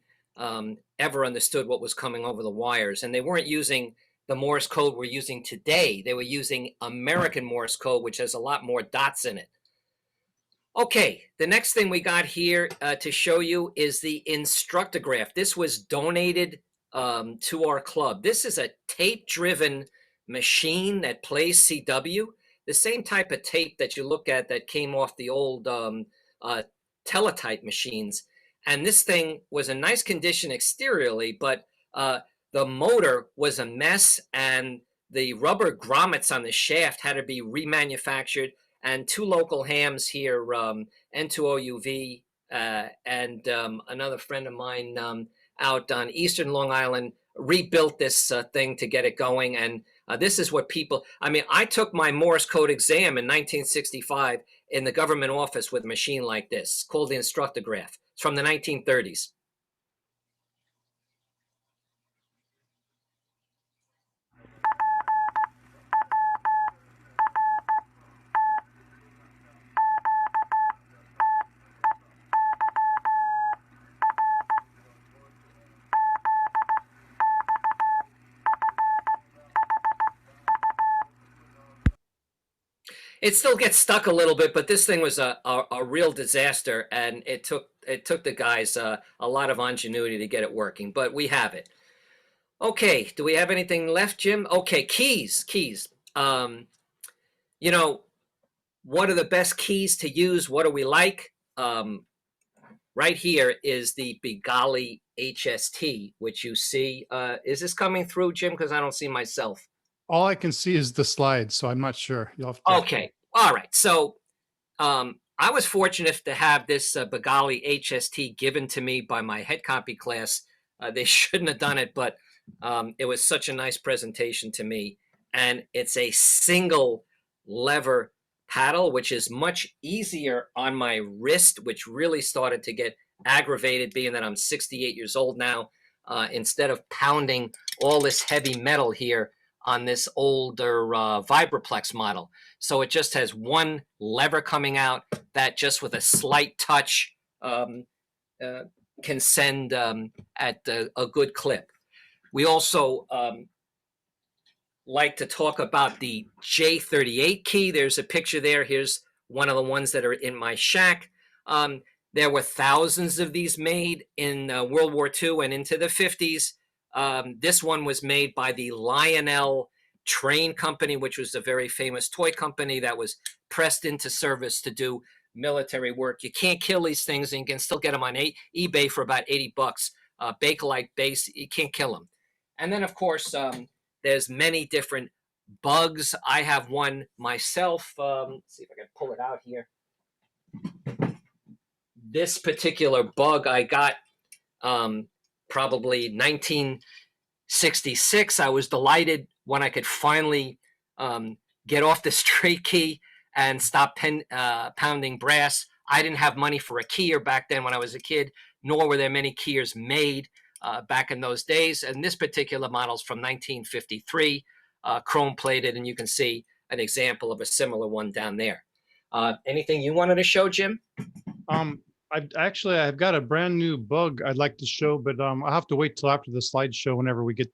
ever understood what was coming over the wires. And they weren't using the Morse code we're using today. They were using American Morse code, which has a lot more dots in it. Okay, the next thing we got here to show you is the Instructor Graph. This was donated to our club. This is a tape-driven machine that plays CW, the same type of tape that you look at that came off the old teletype machines. And this thing was in nice condition exteriorly, but the motor was a mess, and the rubber grommets on the shaft had to be remanufactured. And two local hams here, N2OUV and another friend of mine out on Eastern Long Island, rebuilt this thing to get it going. And this is what people, I mean, I took my Morse code exam in 1965 in the government office with a machine like this called the Instructor Graph. It's from the 1930s. It still gets stuck a little bit, but this thing was a real disaster, and it took the guys a lot of ingenuity to get it working, but we have it. Okay, do we have anything left, Jim? Okay, keys. You know, what are the best keys to use? What do we like? Right here is the Bengali HST, which you see. Is this coming through, Jim? Because I don't see myself. All I can see is the slides, so I'm not sure. You'll have to... Okay, all right. So I was fortunate to have this Bengali HST given to me by my head copy class. They shouldn't have done it, but it was such a nice presentation to me. And it's a single lever paddle, which is much easier on my wrist, which really started to get aggravated being that I'm 68 years old now. Instead of pounding all this heavy metal here on this older Vibraplex model. So it just has one lever coming out that just with a slight touch can send at a good clip. We also like to talk about the J38 key. There's a picture there. Here's one of the ones that are in my shack. There were thousands of these made in World War II and into the 50s. This one was made by the Lionel Train Company, which was a very famous toy company that was pressed into service to do military work. You can't kill these things, and you can still get them on eBay for about 80 bucks. Bakelite base, you can't kill them. And then, of course, there's many different bugs. I have one myself. Let's see if I can pull it out here. This particular bug I got probably 1966. I was delighted when I could finally get off the straight key and stop pounding brass. I didn't have money for a keyer back then when I was a kid, nor were there many keyers made back in those days. And this particular model is from 1953, chrome plated, and you can see an example of a similar one down there. Anything you wanted to show, Jim? I've got a brand new bug I'd like to show, but I'll have to wait till after the slideshow whenever we get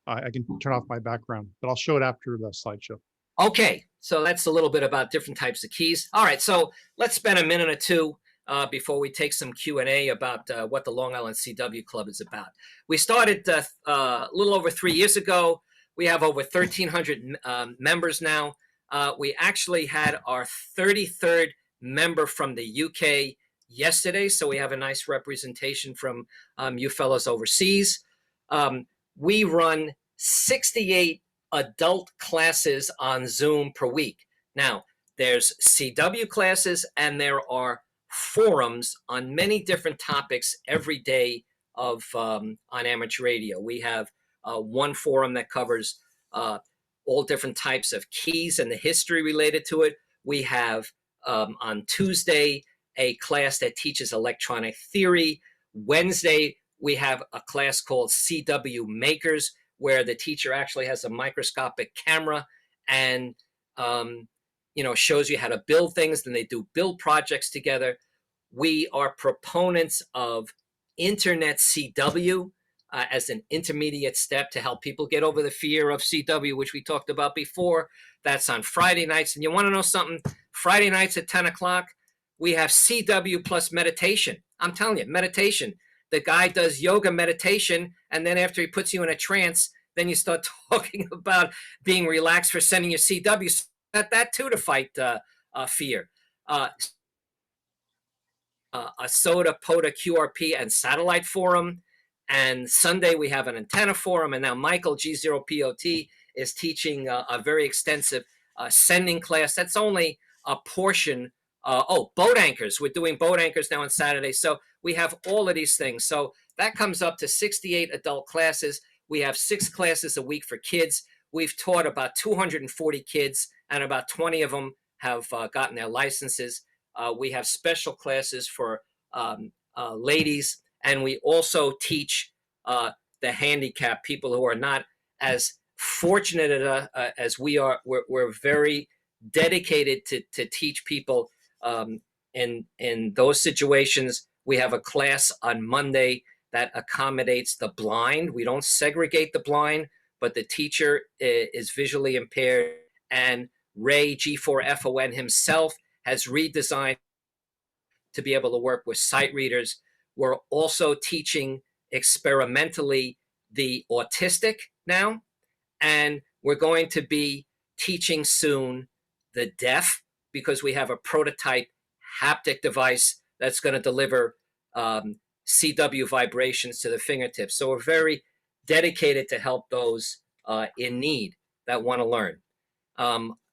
I can turn off my background, but I'll show it after the slideshow. Okay, so that's a little bit about different types of keys. All right, so let's spend a minute or two before we take some Q&A about what the Long Island CW Club is about. We started a little over 3 years ago. We have over 1,300 members now. We actually had our 33rd member from the UK yesterday, so we have a nice representation from you fellows overseas. We run 68 adult classes on Zoom per week. Now, there's CW classes and there are forums on many different topics every day of on amateur radio. We have one forum that covers all different types of keys and the history related to it. We have on Tuesday a class that teaches electronic theory. Wednesday, we have a class called CW Makers, where the teacher actually has a microscopic camera and shows you how to build things. Then they do build projects together. We are proponents of Internet CW as an intermediate step to help people get over the fear of CW, which we talked about before. That's on Friday nights. And you want to know something? Friday nights at 10 o'clock, we have CW plus meditation. I'm telling you, meditation. The guy does yoga meditation, and then after he puts you in a trance, then you start talking about being relaxed for sending your CW. That too to fight fear. A SOTA, POTA, QRP, and satellite forum. And Sunday we have an antenna forum. And now Michael, G0POT, is teaching a very extensive sending class. That's only a portion. Boat anchors. We're doing boat anchors now on Saturday. So we have all of these things. So that comes up to 68 adult classes. We have 6 classes a week for kids. We've taught about 240 kids, and about 20 of them have gotten their licenses. We have special classes for ladies, and we also teach the handicapped people who are not as fortunate as we are. We're very dedicated to teach people in those situations. We have a class on Monday that accommodates the blind. We don't segregate the blind, but the teacher is visually impaired, and Ray G4FON himself has redesigned to be able to work with sight readers. We're also teaching experimentally the autistic now, and we're going to be teaching soon the deaf, because we have a prototype haptic device that's going to deliver CW vibrations to the fingertips. So we're very dedicated to help those in need that want to learn.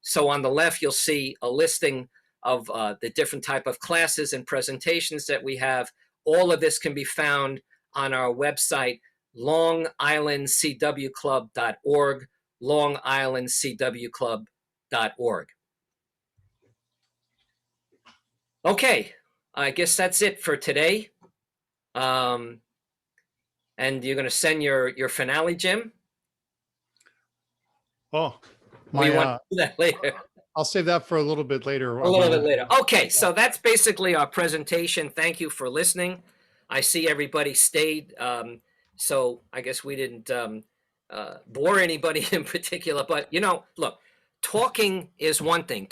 So on the left, you'll see a listing of the different type of classes and presentations that we have. All of this can be found on our website, longislandcwclub.org, longislandcwclub.org. Okay, I guess that's it for today. And you're going to send your finale, Jim? Oh, We want to do that later. I'll save that for a little bit later. A little bit later. Okay, so that's basically our presentation. Thank you for listening. I see everybody stayed, so I guess we didn't bore anybody in particular. But, look, talking is one thing.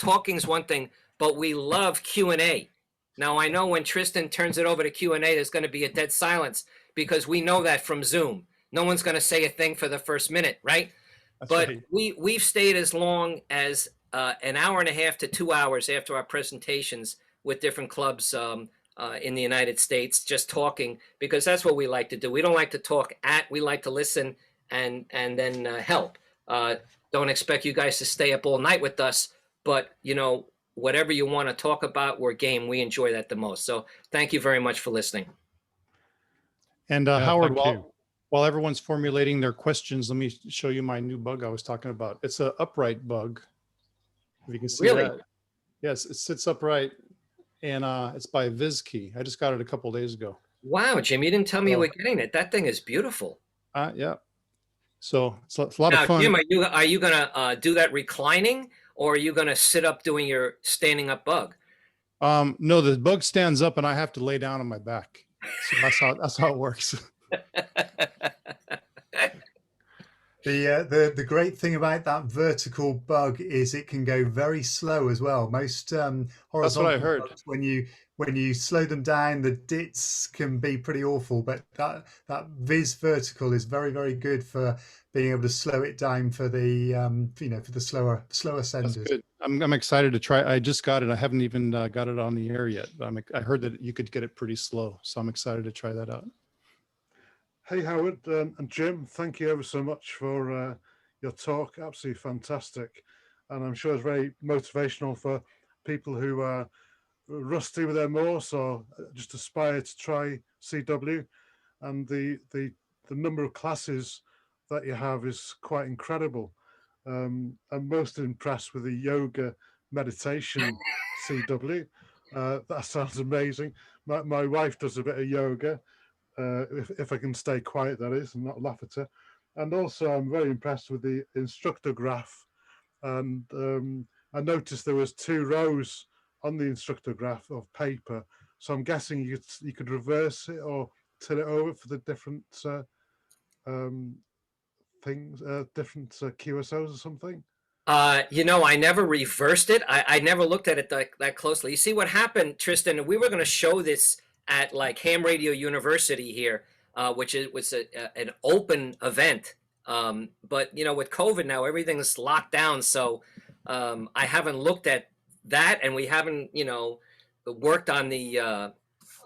But we love Q&A. Now, I know when Tristan turns it over to Q&A, there's going to be a dead silence, because we know that from Zoom. No one's going to say a thing for the first minute, right? That's but right. we've stayed as long as an hour and a half to 2 hours after our presentations with different clubs in the United States, just talking, because that's what we like to do. We don't like to talk we like to listen and then help. Don't expect you guys to stay up all night with us, but, whatever you want to talk about, we're game. We enjoy that the most. So thank you very much for listening. And Yeah, Howard, thank you. while everyone's formulating their questions, let me show you my new bug I was talking about. It's an upright bug. If you can see Really? that. Yes, it sits upright. and it's by VizKey. I just got it a couple days ago. Wow, Jim, you didn't tell me you Oh. were getting it. That thing is beautiful. Yeah. So it's a lot Now, of fun. Jim, are you gonna do that reclining, or are you gonna sit up doing your standing up bug? No, the bug stands up and I have to lay down on my back. So that's how it works. The great thing about that vertical bug is it can go very slow as well. Most horizontal That's what I heard. bugs, when you slow them down, the dits can be pretty awful. But that Viz vertical is very, very good for being able to slow it down for the for the slower senders. That's good. I'm excited to try. I just got it. I haven't even got it on the air yet. I heard that you could get it pretty slow, so I'm excited to try that out. Hey, Howard and Jim, thank you ever so much for your talk. Absolutely fantastic. And I'm sure it's very motivational for people who are rusty with their Morse or just aspire to try CW. And the number of classes that you have is quite incredible. I'm most impressed with the yoga meditation CW. That sounds amazing. My wife does a bit of yoga. If I can stay quiet, that is, and not laugh at her. And also, I'm very impressed with the Instructor Graph. And I noticed there was 2 rows on the Instructor Graph of paper. So I'm guessing you could reverse it or turn it over for the different things, different QSOs or something. I never reversed it. I never looked at it that closely. You see what happened, Tristan? We were going to show this at like Ham Radio University here, which was an open event. But with COVID now, everything's locked down. So I haven't looked at that, and we haven't worked on the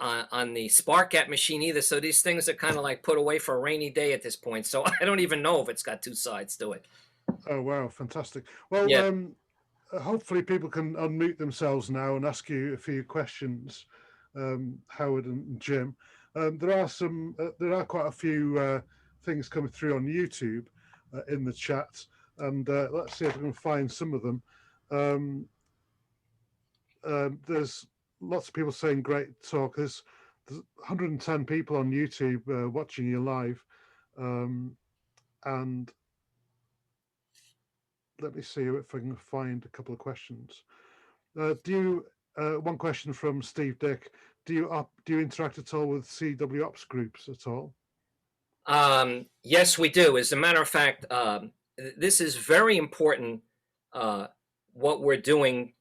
SparkGap machine either. So these things are kind of like put away for a rainy day at this point. So I don't even know if it's got 2 sides to it. Oh wow, fantastic. Well, yeah. Hopefully people can unmute themselves now and ask you a few questions, Howard and Jim. There are quite a few things coming through on YouTube in the chat, and let's see if we can find some of them. There's lots of people saying great talk. There's 110 people on YouTube watching you live, and let me see if I can find a couple of questions. One question from Steve Dick: Do you interact at all with CW Ops groups at all? Yes, we do. As a matter of fact, this is very important. What we're doing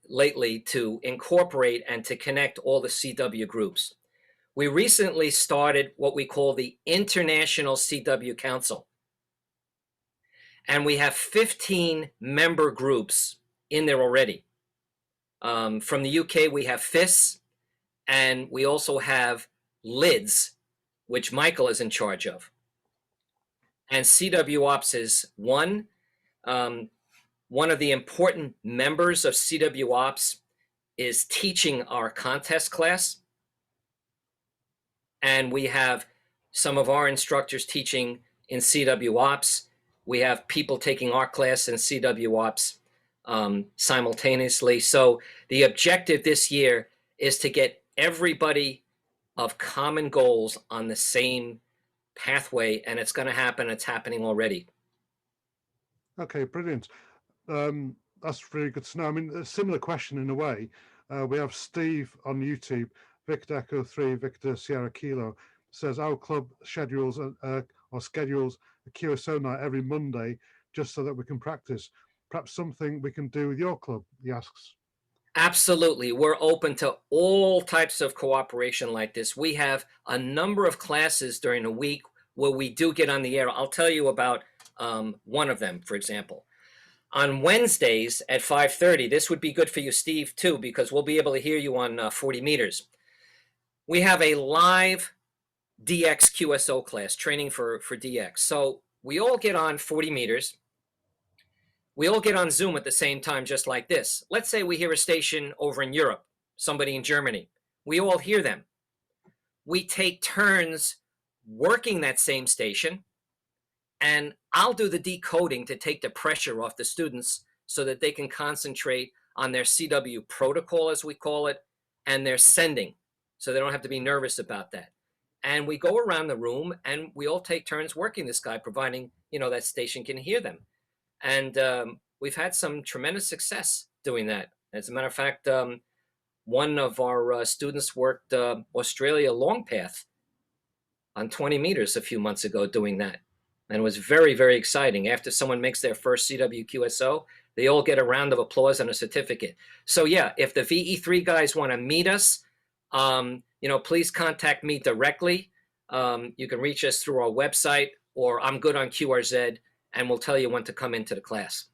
lately to incorporate and to connect all the CW groups. We recently started what we call the International CW Council. And we have 15 member groups in there already. From the UK, we have FIS, and we also have LIDS, which Michael is in charge of. And CW Ops is one. One of the important members of CW Ops is teaching our contest class. And we have some of our instructors teaching in CW Ops. We have people taking our class in CW Ops simultaneously. So the objective this year is to get everybody of common goals on the same pathway, and it's going to happen. It's happening already. Okay, brilliant. That's really good to know. I mean, a similar question in a way. We have Steve on YouTube, Victor Echo 3, Victor Sierra Kilo, says our club schedules a QSO night every Monday just so that we can practice. Perhaps something we can do with your club, he asks. Absolutely. We're open to all types of cooperation like this. We have a number of classes during the week where we do get on the air. I'll tell you about one of them, for example. On Wednesdays at 5:30, this would be good for you, Steve, too, because we'll be able to hear you on 40 meters. We have a live DX QSO class, training for DX. So we all get on 40 meters. We all get on Zoom at the same time, just like this. Let's say we hear a station over in Europe, somebody in Germany. We all hear them. We take turns working that same station, and I'll do the decoding to take the pressure off the students so that they can concentrate on their CW protocol, as we call it, and their sending, so they don't have to be nervous about that. And we go around the room and we all take turns working this guy, providing, that station can hear them. And we've had some tremendous success doing that. As a matter of fact, one of our students worked Australia long path on 20 meters a few months ago doing that. And it was very, very exciting. After someone makes their first CW QSO, they all get a round of applause and a certificate. So yeah, if the VE3 guys want to meet us, please contact me directly. You can reach us through our website, or I'm good on QRZ, and we'll tell you when to come into the class.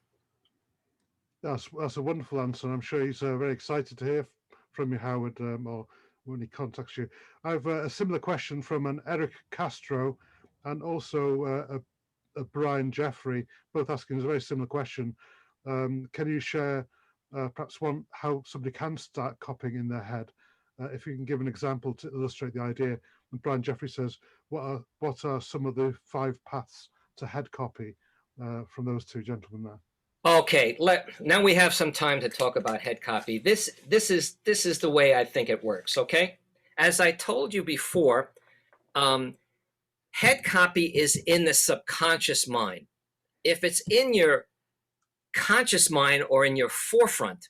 That's a wonderful answer. I'm sure he's very excited to hear from you, Howard, or when he contacts you. I have a similar question from an Eric Castro and also a Brian Jeffrey, both asking a very similar question. Can you share perhaps how somebody can start copying in their head? If you can give an example to illustrate the idea. And Brian Jeffrey says, what are some of the 5 paths to head copy from those two gentlemen there? Okay, now we have some time to talk about head copy. This is the way I think it works, okay? As I told you before, head copy is in the subconscious mind. If it's in your conscious mind or in your forefront,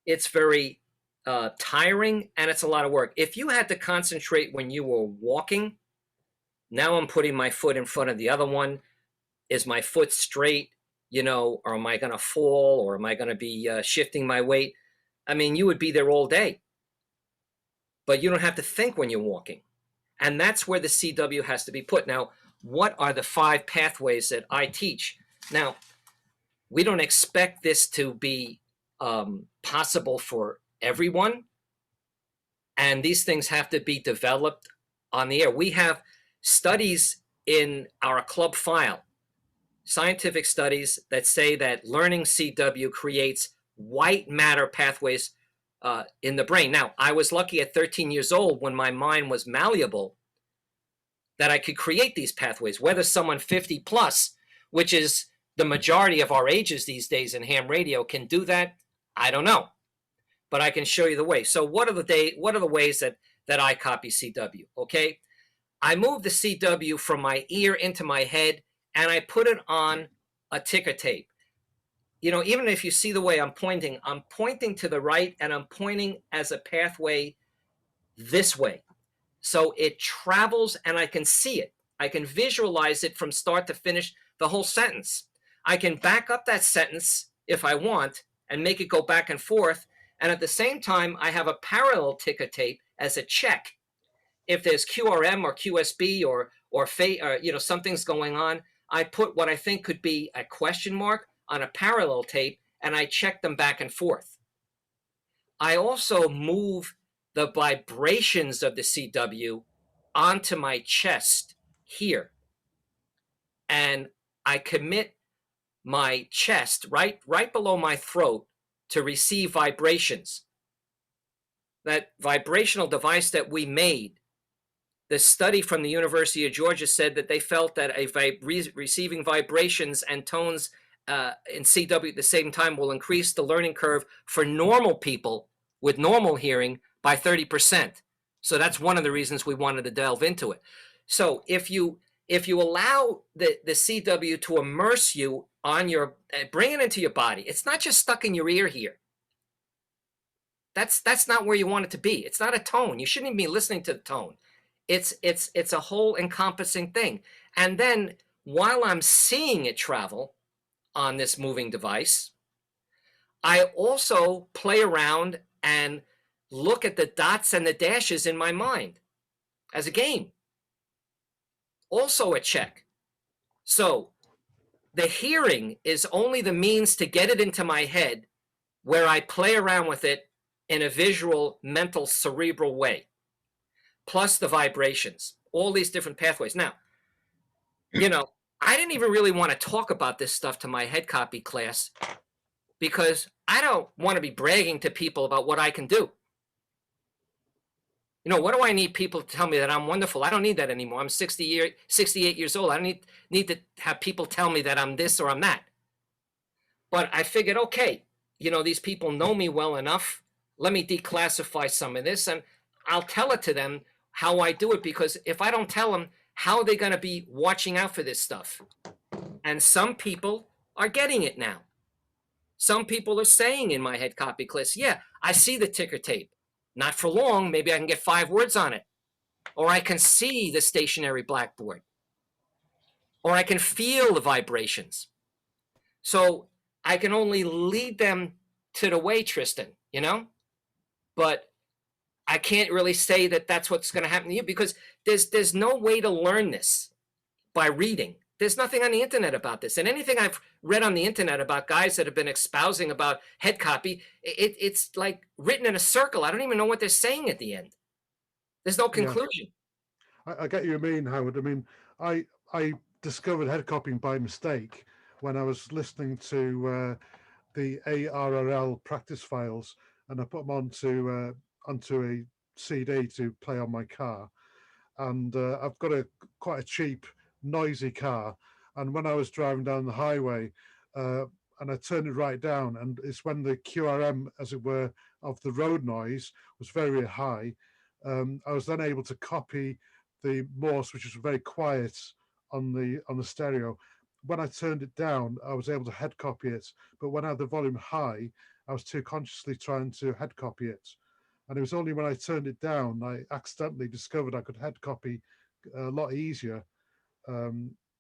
it's very tiring and it's a lot of work. If you had to concentrate when you were walking, now I'm putting my foot in front of the other one. Is my foot straight? Or am I going to fall, or am I going to be shifting my weight? I mean, you would be there all day, but you don't have to think when you're walking. And that's where the CW has to be put. Now, what are the 5 pathways that I teach? Now, we don't expect this to be possible for everyone. And these things have to be developed on the air. We have studies in our club file, scientific studies that say that learning CW creates white matter pathways in the brain. Now, I was lucky at 13 years old, when my mind was malleable, that I could create these pathways. Whether someone 50 plus, which is the majority of our ages these days in ham radio, can do that, I don't know. But I can show you the way. So what are the ways that I copy CW? Okay, I move the CW from my ear into my head, and I put it on a ticker tape. Even if you see the way I'm pointing to the right, and I'm pointing as a pathway this way. So it travels and I can see it. I can visualize it from start to finish, the whole sentence. I can back up that sentence if I want and make it go back and forth. And at the same time, I have a parallel ticker tape as a check. If there's QRM or QSB or something's going on, I put what I think could be a question mark on a parallel tape, and I check them back and forth. I also move the vibrations of the CW onto my chest here. And I commit my chest right below my throat to receive vibrations. That vibrational device that we made, the study from the University of Georgia said that they felt that receiving vibrations and tones in CW at the same time will increase the learning curve for normal people with normal hearing by 30%. So that's one of the reasons we wanted to delve into it. So if you allow the CW to immerse you on bring it into your body, it's not just stuck in your ear here. That's not where you want it to be. It's not a tone. You shouldn't even be listening to the tone. It's a whole encompassing thing. And then while I'm seeing it travel on this moving device, I also play around and look at the dots and the dashes in my mind as a game. Also a check. So the hearing is only the means to get it into my head, where I play around with it in a visual, mental, cerebral way. Plus the vibrations, all these different pathways. Now, I didn't even really want to talk about this stuff to my head copy class, because I don't want to be bragging to people about what I can do. What do I need people to tell me that I'm wonderful? I don't need that anymore. I'm 68 years old. I don't need to have people tell me that I'm this or I'm that. But I figured, okay, you know, these people know me well enough. Let me declassify some of this, and I'll tell it to them how I do it, because if I don't tell them, how are they going to be watching out for this stuff? And some people are getting it now. Some people are saying in my head copy class, yeah, I see the ticker tape. Not for long. Maybe I can get 5 words on it. Or I can see the stationary blackboard. Or I can feel the vibrations. So I can only lead them to the way, Tristan, you know? But I can't really say that that's what's going to happen to you, because there's no way to learn this by reading. There's nothing on the internet about this. And anything I've read on the internet about guys that have been espousing about head copy, it's like written in a circle. I don't even know what they're saying at the end. There's no conclusion. Yeah. I get you mean, Howard. I mean, I discovered head copying by mistake when I was listening to the ARRL practice files, and I put them onto a CD to play on my car. And I've got quite a cheap, noisy car. And when I was driving down the highway, and I turned it right down, and it's when the QRM, as it were, of the road noise was very, very high. I was then able to copy the Morse, which was very quiet on the stereo. When I turned it down, I was able to head copy it. But when I had the volume high, I was too consciously trying to head copy it. And it was only when I turned it down, I accidentally discovered I could head copy a lot easier,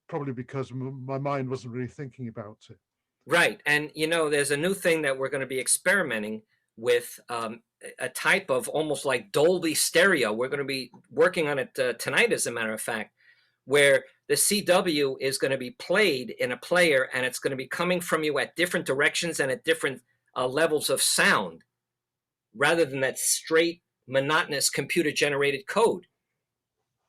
probably because my mind wasn't really thinking about it. Right. And, you know, there's a new thing that we're going to be experimenting with, a type of almost like Dolby stereo. We're going to be working on it tonight, as a matter of fact, where the CW is going to be played in a player, and it's going to be coming from you at different directions and at different levels of sound, rather than that straight, monotonous computer-generated code.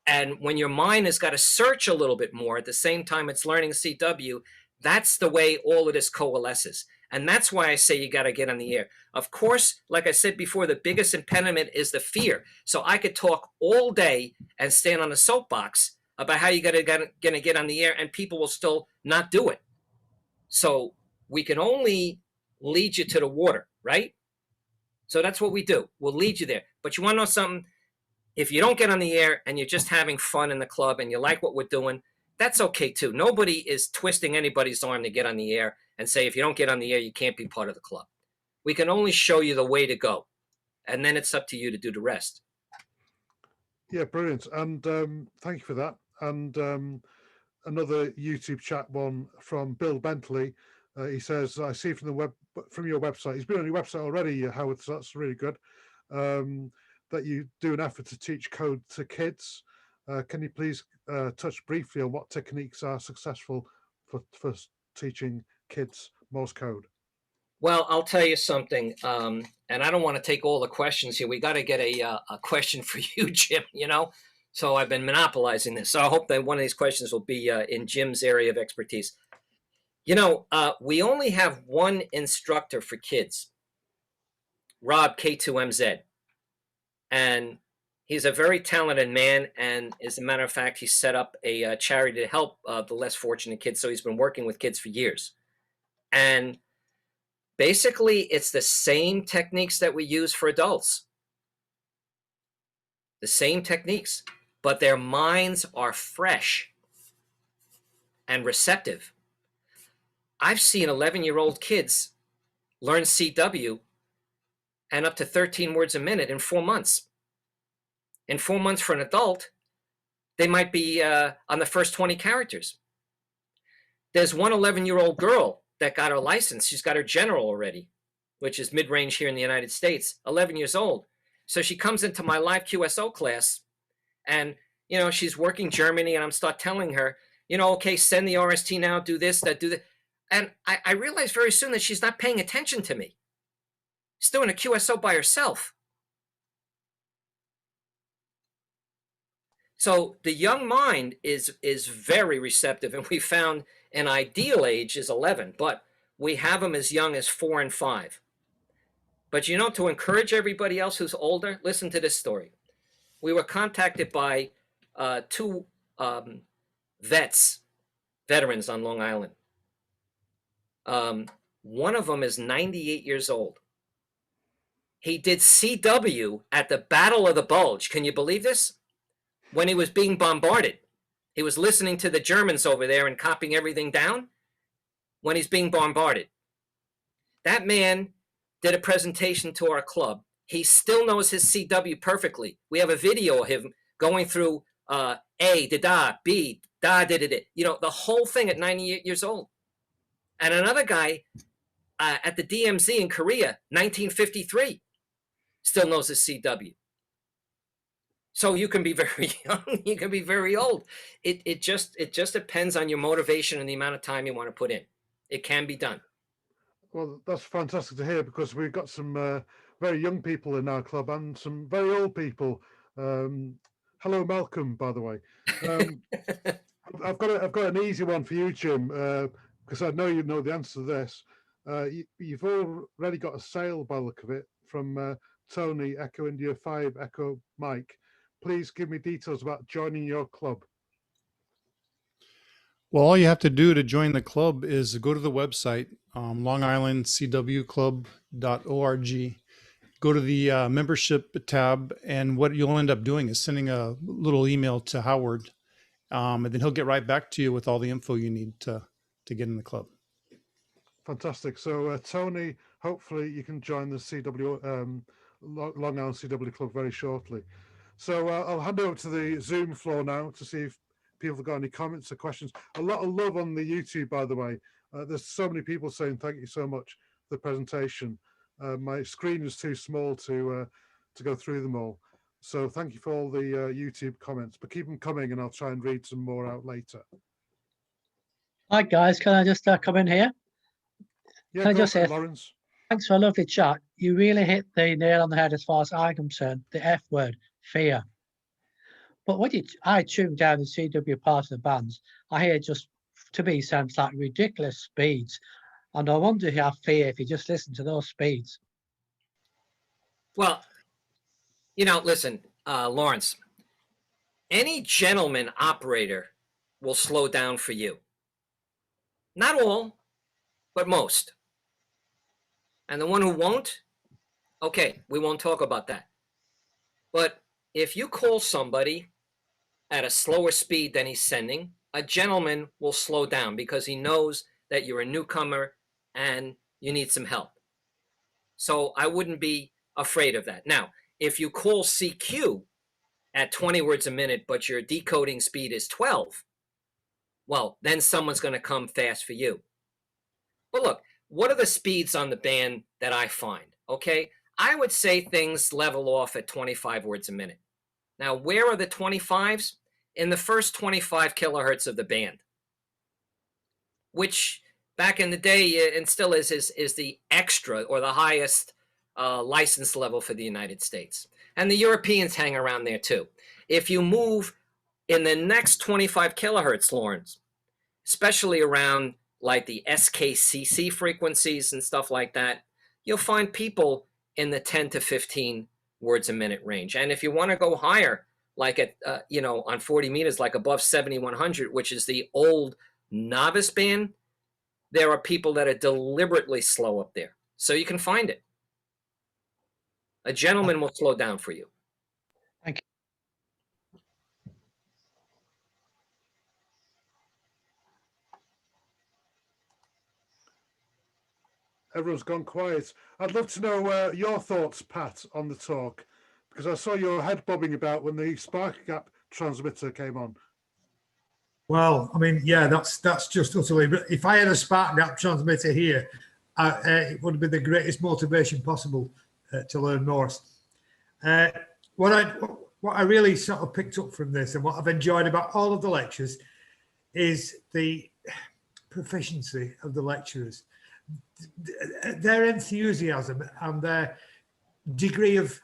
And when your mind has got to search a little bit more, at the same time it's learning CW, that's the way all of this coalesces. And that's why I say you got to get on the air. Of course, like I said before, the biggest impediment is the fear. So I could talk all day and stand on a soapbox about how you're going to get on the air, and people will still not do it. So we can only lead you to the water, right? So that's what we do. We'll lead you there. But you want to know something? If you don't get on the air and you're just having fun in the club and you like what we're doing, that's okay too. Nobody is twisting anybody's arm to get on the air and say, if you don't get on the air, you can't be part of the club. We can only show you the way to go. And then it's up to you to do the rest. Yeah, brilliant. And thank you for that. And another YouTube chat one from Bill Bentley. He says, I see from your website, he's been on your website already, Howard, so that's really good, that you do an effort to teach code to kids. Can you please touch briefly on what techniques are successful for teaching kids Morse code? Well, I'll tell you something, and I don't want to take all the questions here. We got to get a question for you, Jim, you know? So I've been monopolizing this. So I hope that one of these questions will be in Jim's area of expertise. You know, we only have one instructor for kids, Rob K2MZ. And he's a very talented man. And as a matter of fact, he set up a charity to help the less fortunate kids. So he's been working with kids for years. And basically, it's the same techniques that we use for adults. The same techniques, but their minds are fresh and receptive. I've seen 11-year-old kids learn CW and up to 13 words a minute in 4 months. In 4 months for an adult, they might be on the first 20 characters. There's one 11-year-old girl that got her license. She's got her general already, which is mid-range here in the United States, 11 years old. So she comes into my live QSO class, and, you know, she's working Germany, and I'm start telling her, you know, okay, send the RST now, do this, that, do that. And I realized very soon that she's not paying attention to me. She's doing a QSO by herself. So the young mind is very receptive, and we found an ideal age is 11, but we have them as young as 4 and 5. But, you know, to encourage everybody else who's older, listen to this story. We were contacted by 2 veterans on Long Island. One of them is 98 years old. He did CW at the Battle of the Bulge. Can you believe this? When he was being bombarded. He was listening to the Germans over there and copying everything down when he's being bombarded. That man did a presentation to our club. He still knows his CW perfectly. We have a video of him going through A, da, B, da, da, you know, the whole thing at 98 years old. And another guy at the DMZ in Korea, 1953, still knows his CW. So you can be very young, you can be very old. It just depends on your motivation and the amount of time you want to put in. It can be done. Well, that's fantastic to hear, because we've got some very young people in our club and some very old people. Hello, Malcolm, by the way. I've got an easy one for you, Jim, because I know you know the answer to this. You've already got a sale, by the look of it, from Tony, Echo India 5, Echo Mike. Please give me details about joining your club. Well, all you have to do to join the club is go to the website, longislandcwclub.org. Go to the membership tab, and what you'll end up doing is sending a little email to Howard, and then he'll get right back to you with all the info you need to get in the club. Fantastic. So, Tony, hopefully you can join the CW Long Island CW Club very shortly. So I'll hand over to the Zoom floor now to see if people have got any comments or questions. A lot of love on the YouTube, by the way. There's so many people saying thank you so much for the presentation. My screen is too small to go through them all. So thank you for all the YouTube comments, but keep them coming and I'll try and read some more out later. Hi guys, can I just come in here? Yeah, can I just say Lawrence? Thanks for a lovely chat. You really hit the nail on the head as far as I'm concerned, the F word, fear. But when I tune down the CW part of the bands, I hear just, to me, sounds like ridiculous speeds. And I wonder if you have fear if you just listen to those speeds. Well, you know, listen, Lawrence, any gentleman operator will slow down for you. Not all, but most. And the one who won't, okay, we won't talk about that. But if you call somebody at a slower speed than he's sending, a gentleman will slow down because he knows that you're a newcomer and you need some help. So I wouldn't be afraid of that. Now, if you call CQ at 20 words a minute, but your decoding speed is 12, well, then someone's going to come fast for you. But look, what are the speeds on the band that I find? Okay, I would say things level off at 25 words a minute. Now, where are the 25s? In the first 25 kilohertz of the band, which back in the day and still is the extra or the highest license level for the United States. And the Europeans hang around there too. If you move in the next 25 kilohertz, Lawrence, especially around like the SKCC frequencies and stuff like that, you'll find people in the 10 to 15 words a minute range. And if you want to go higher, like at, you know, on 40 meters, like above 7,100, which is the old novice band, there are people that are deliberately slow up there. So you can find it. A gentleman will slow down for you. Thank you. Everyone's gone quiet. I'd love to know your thoughts, Pat, on the talk, because I saw your head bobbing about when the Spark Gap transmitter came on. Well, I mean, yeah, that's just utterly. But if I had a Spark Gap transmitter here, it would have been the greatest motivation possible to learn Morse. What I really sort of picked up from this and what I've enjoyed about all of the lectures is the proficiency of the lecturers, their enthusiasm and their degree of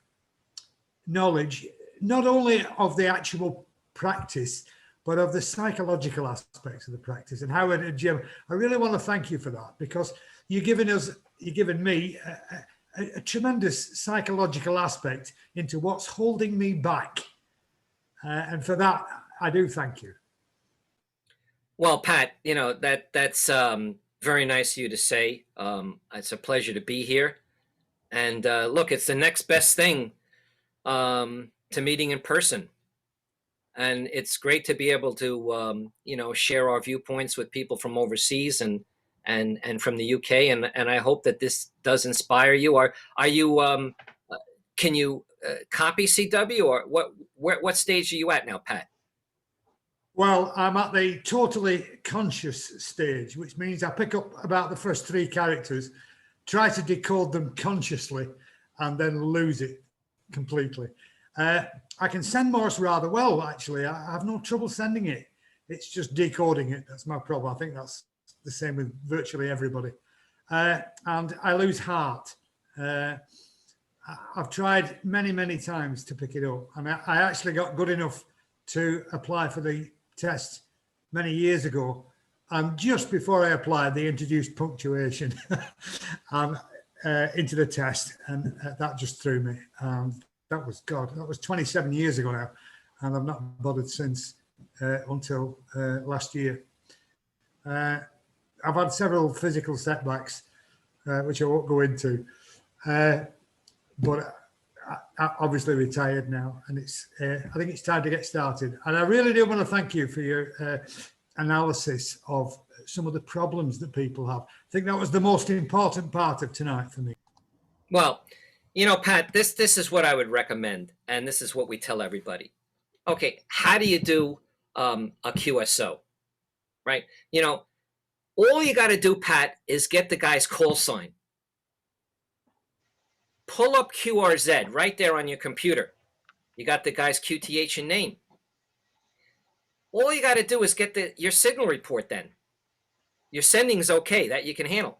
knowledge, not only of the actual practice, but of the psychological aspects of the practice. And Howard and Jim, I really want to thank you for that, because you've given me a tremendous psychological aspect into what's holding me back. And for that, I do thank you. Well, Pat, you know, that's Very nice of you to say. It's a pleasure to be here. And look, it's the next best thing to meeting in person. And it's great to be able to, share our viewpoints with people from overseas and from the UK. And I hope that this does inspire you. Are you, can you copy CW, or what stage are you at now, Pat? Well, I'm at the totally conscious stage, which means I pick up about the first 3 characters, try to decode them consciously, and then lose it completely. I can send Morse rather well, actually. I have no trouble sending it. It's just decoding it. That's my problem. I think that's the same with virtually everybody. And I lose heart. I've tried many, many times to pick it up. And I actually got good enough to apply for the test many years ago. And just before I applied, they introduced punctuation into the test. And that just threw me. That was 27 years ago now. And I've not bothered since until last year. I've had several physical setbacks, which I won't go into. But I obviously retired now, and I think it's time to get started. And I really do want to thank you for your analysis of some of the problems that people have. I think that was the most important part of tonight for me. Well, Pat, this is what I would recommend, and this is what we tell everybody. Okay, how do you do a QSO, right? All you got to do, Pat, is get the guy's call sign. Pull up QRZ right there on your computer. You got the guy's QTH and name. All you got to do is get your signal report then. Your sending is okay, that you can handle.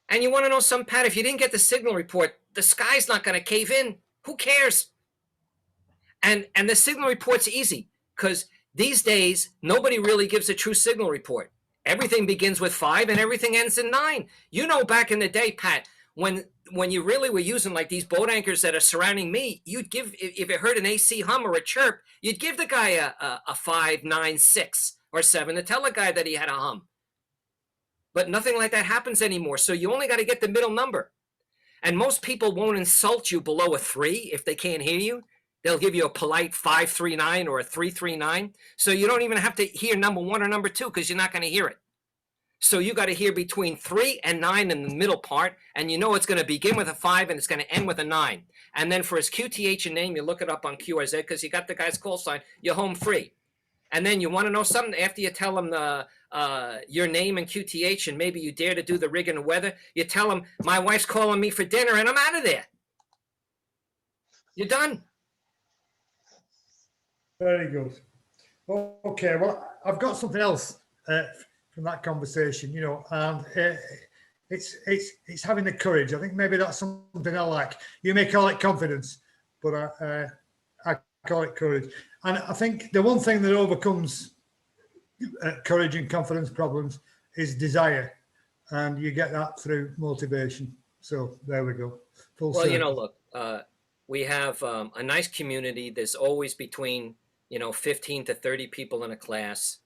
And you want to know something, Pat, if you didn't get the signal report, the sky's not going to cave in. Who cares? And the signal report's easy, because these days, nobody really gives a true signal report. Everything begins with 5 and everything ends in 9. Back in the day, Pat, when you really were using like these boat anchors that are surrounding me, you'd give, if it heard an AC hum or a chirp, you'd give the guy a 5, 9, 6, or 7 to tell the guy that he had a hum. But nothing like that happens anymore. So you only got to get the middle number. And most people won't insult you below a 3 if they can't hear you. They'll give you a polite 539 or a 339. So you don't even have to hear number 1 or number 2, because you're not going to hear it. So you got to hear between 3 and 9 in the middle part, and it's going to begin with a 5 and it's going to end with a 9. And then for his QTH and name, you look it up on QRZ because you got the guy's call sign. You're home free. And then you want to know something after you tell him your name and QTH, and maybe you dare to do the rig and the weather. You tell him, my wife's calling me for dinner, and I'm out of there. You're done. Very good. Okay, well, I've got something else from that conversation, and it's having the courage. I think maybe that's something I like. You may call it confidence, but I call it courage. And I think the one thing that overcomes courage and confidence problems is desire, and you get that through motivation. So there we go. Full circle. Look, we have a nice community. There's always between 15 to 30 people in a class,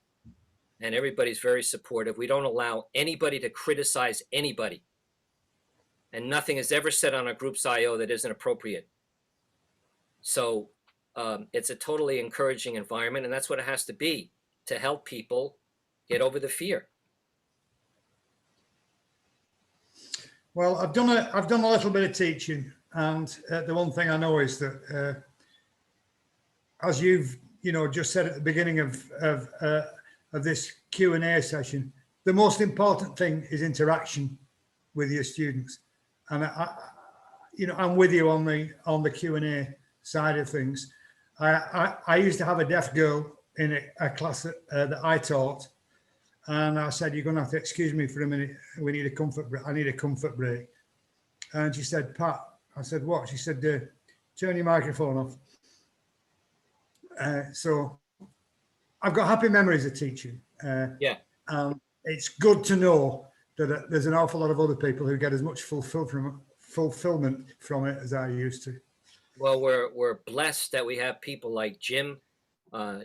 and everybody's very supportive. We don't allow anybody to criticize anybody, and nothing is ever said on a group's IO that isn't appropriate. So it's a totally encouraging environment, and that's what it has to be to help people get over the fear. Well, I've done a little bit of teaching, and the one thing I know is that, as you've just said at the beginning of this Q&A session, the most important thing is interaction with your students. And I'm with you on the Q&A side of things. I used to have a deaf girl in a class that I taught, and I said, "You're going to have to excuse me for a minute. We need a comfort break. I need a comfort break." And she said, "Pat," I said, "What?" She said, "Turn your microphone off." So I've got happy memories of teaching. Yeah. And it's good to know that there's an awful lot of other people who get as much fulfillment from it as I used to. Well, we're blessed that we have people like Jim.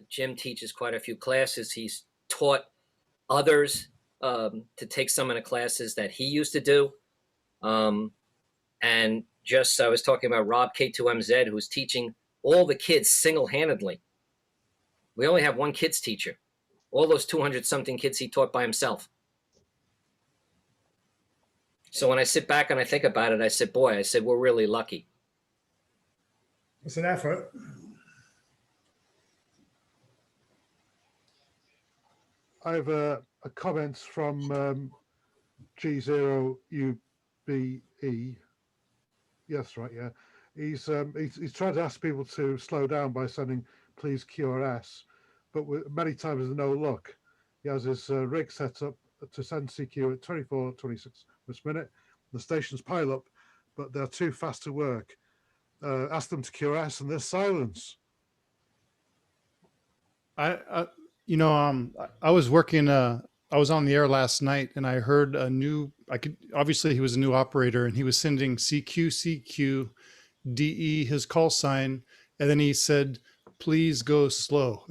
Jim teaches quite a few classes. He's taught others to take some of the classes that he used to do. And just, I was talking about Rob K2MZ, who's teaching all the kids single-handedly. We only have one kids teacher. All those 200-something kids he taught by himself. So when I sit back and I think about it, I said, boy, I said, we're really lucky. It's an effort. I have a comment from G0UBE. Yes, right, yeah. He's trying to ask people to slow down by sending please QRS, but many times there's no luck. He has his rig set up to send CQ at 24-26 this minute. The stations pile up, but they're too fast to work. Ask them to QRS and there's silence. I was working. I was on the air last night, and I heard a new. Obviously he was a new operator, and he was sending CQ DE his call sign, and then he said, "Please go slow."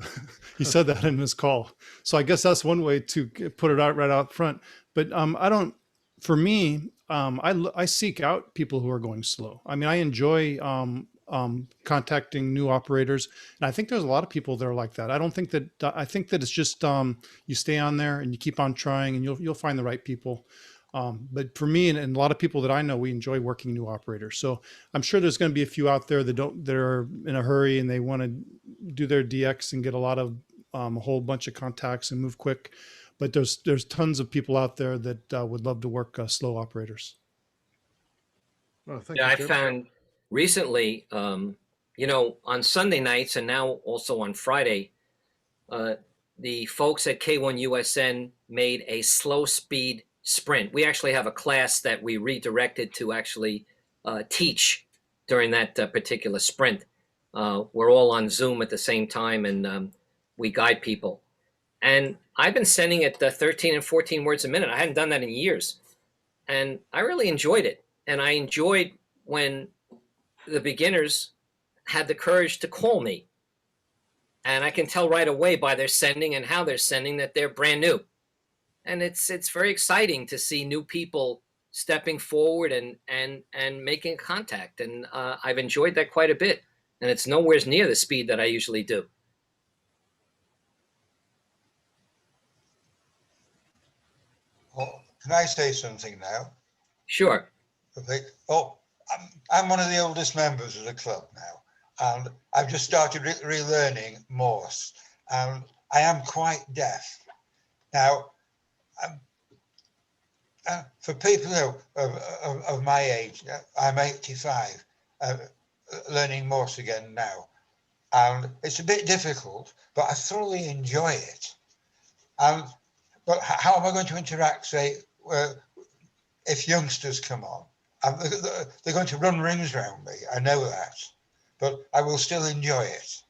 He said that in his call. So I guess that's one way to put it out right out front. But I don't. For me, I seek out people who are going slow. I mean, I enjoy contacting new operators, and I think there's a lot of people that are like that. I think that it's just you stay on there and you keep on trying, and you'll find the right people. But for me and a lot of people that I know, we enjoy working new operators. So I'm sure there's going to be a few out there that are in a hurry and they want to do their DX and get a lot of a whole bunch of contacts and move quick. But there's tons of people out there that would love to work slow operators. Well, I found recently, on Sunday nights and now also on Friday, the folks at K1USN made a slow speed sprint. We actually have a class that we redirected to actually teach during that particular sprint. We're all on Zoom at the same time, and we guide people. And I've been sending it 13 and 14 words a minute. I hadn't done that in years. And I really enjoyed it. And I enjoyed when the beginners had the courage to call me. And I can tell right away by their sending and how they're sending that they're brand new. And it's very exciting to see new people stepping forward and making contact. And I've enjoyed that quite a bit. And it's nowhere near the speed that I usually do. Oh, can I say something now? Sure. Okay. Oh, I'm one of the oldest members of the club now, and I've just started relearning Morse, and I am quite deaf. Now, for people of my age, I'm 85, learning Morse again now, and it's a bit difficult, but I thoroughly enjoy it. But how am I going to interact, say, if youngsters come on? They're going to run rings around me, I know that, but I will still enjoy it.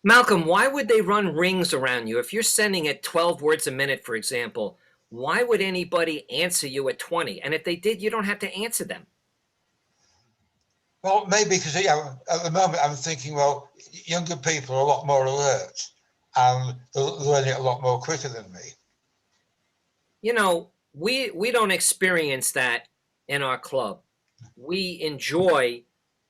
Malcolm, why would they run rings around you? If you're sending at 12 words a minute, for example, why would anybody answer you at 20? And if they did, you don't have to answer them. Well, maybe because at the moment I'm thinking, well, younger people are a lot more alert and they're learning it a lot more quicker than me. We don't experience that in our club. We enjoy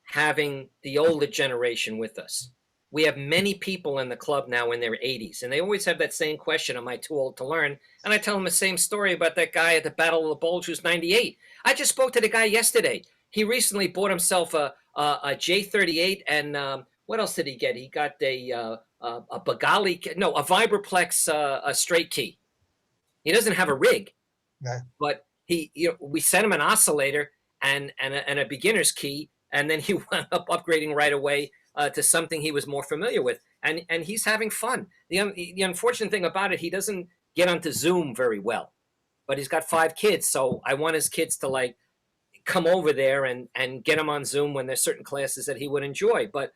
having the older generation with us. We have many people in the club now in their 80s, and they always have that same question, am I too old to learn? And I tell them the same story about that guy at the Battle of the Bulge who's 98. I just spoke to the guy yesterday. He recently bought himself a J38, and what else did he get? He got a Vibraplex a straight key. He doesn't have a rig, no. But we sent him an oscillator and a beginner's key, and then he wound up upgrading right away to something he was more familiar with, and he's having fun. The unfortunate thing about it, he doesn't get onto Zoom very well, but he's got 5 kids, so I want his kids to come over there and get him on Zoom when there's certain classes that he would enjoy. But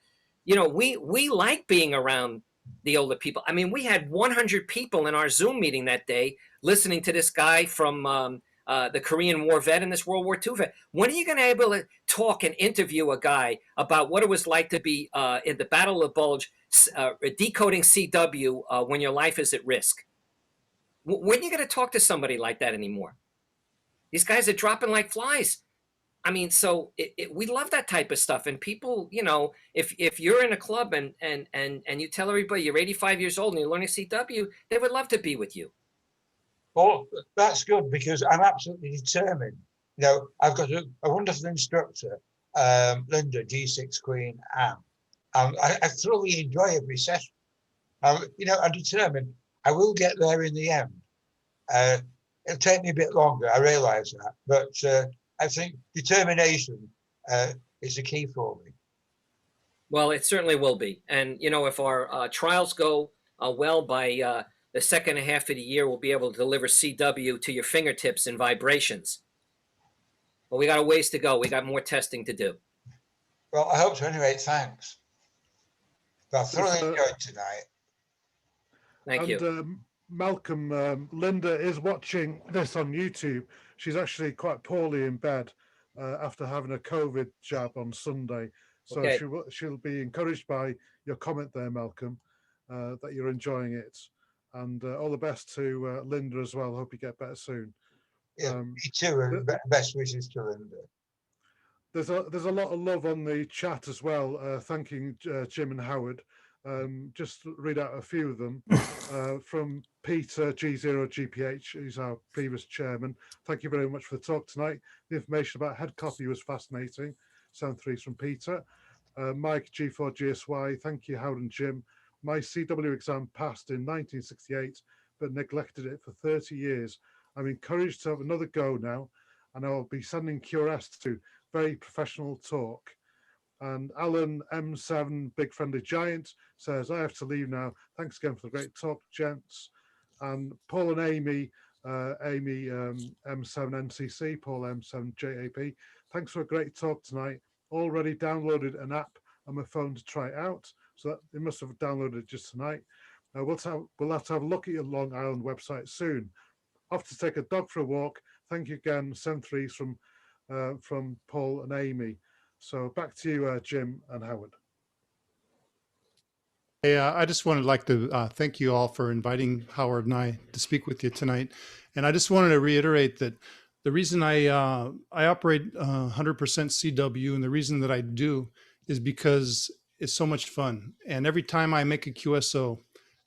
we like being around the older people. I mean, we had 100 people in our Zoom meeting that day listening to this guy from the Korean War vet and this World War II vet. When are you going to be able to talk and interview a guy about what it was like to be in the Battle of the Bulge, decoding CW when your life is at risk? When are you going to talk to somebody like that anymore? These guys are dropping like flies. I mean, so we love that type of stuff. And people, you know, if you're in a club and you tell everybody you're 85 years old and you're learning CW, they would love to be with you. Well, that's good because I'm absolutely determined. You know, I've got a wonderful instructor, Linda, G6 Queen Anne, and I thoroughly enjoy every session. You know, I'm determined I will get there in the end. It'll take me a bit longer, I realise that, but I think determination is the key for me. Well, it certainly will be. And, you know, if our trials go well by the second half of the year, we'll be able to deliver CW to your fingertips in vibrations. But we got a ways to go. We got more testing to do. Well, I hope so anyway. Thanks. But I thoroughly enjoyed tonight. Thank you. Malcolm, Linda is watching this on YouTube. She's actually quite poorly in bed after having a COVID jab on Sunday. So Okay. she'll be encouraged by your comment there, Malcolm, that you're enjoying it. And all the best to Linda as well. Hope you get better soon. Yeah, me too. And best wishes to Linda. There's a lot of love on the chat as well, thanking Jim and Howard. Just read out a few of them. From Peter G0GPH, who's our previous chairman. Thank you very much for the talk tonight. The information about head copy was fascinating. 7-3 from Peter. Mike G4GSY, thank you, Howard and Jim. My CW exam passed in 1968, but neglected it for 30 years. I'm encouraged to have another go now, and I'll be sending QRS to very professional talk. And Alan M7, Big Friendly Giant, says, I have to leave now. Thanks again for the great talk, gents. And Paul and Amy, M7NCC, Paul M7JAP, thanks for a great talk tonight. Already downloaded an app on my phone to try it out. So that, they must have downloaded it just tonight. We'll have to have a look at your Long Island website soon. Off to take a dog for a walk. Thank you again. 7-3s from Paul and Amy. So back to you, Jim and Howard. Hey, I just wanted to thank you all for inviting Howard and I to speak with you tonight. And I just wanted to reiterate that the reason I operate 100% CW and the reason that I do is because it's so much fun. And every time I make a QSO,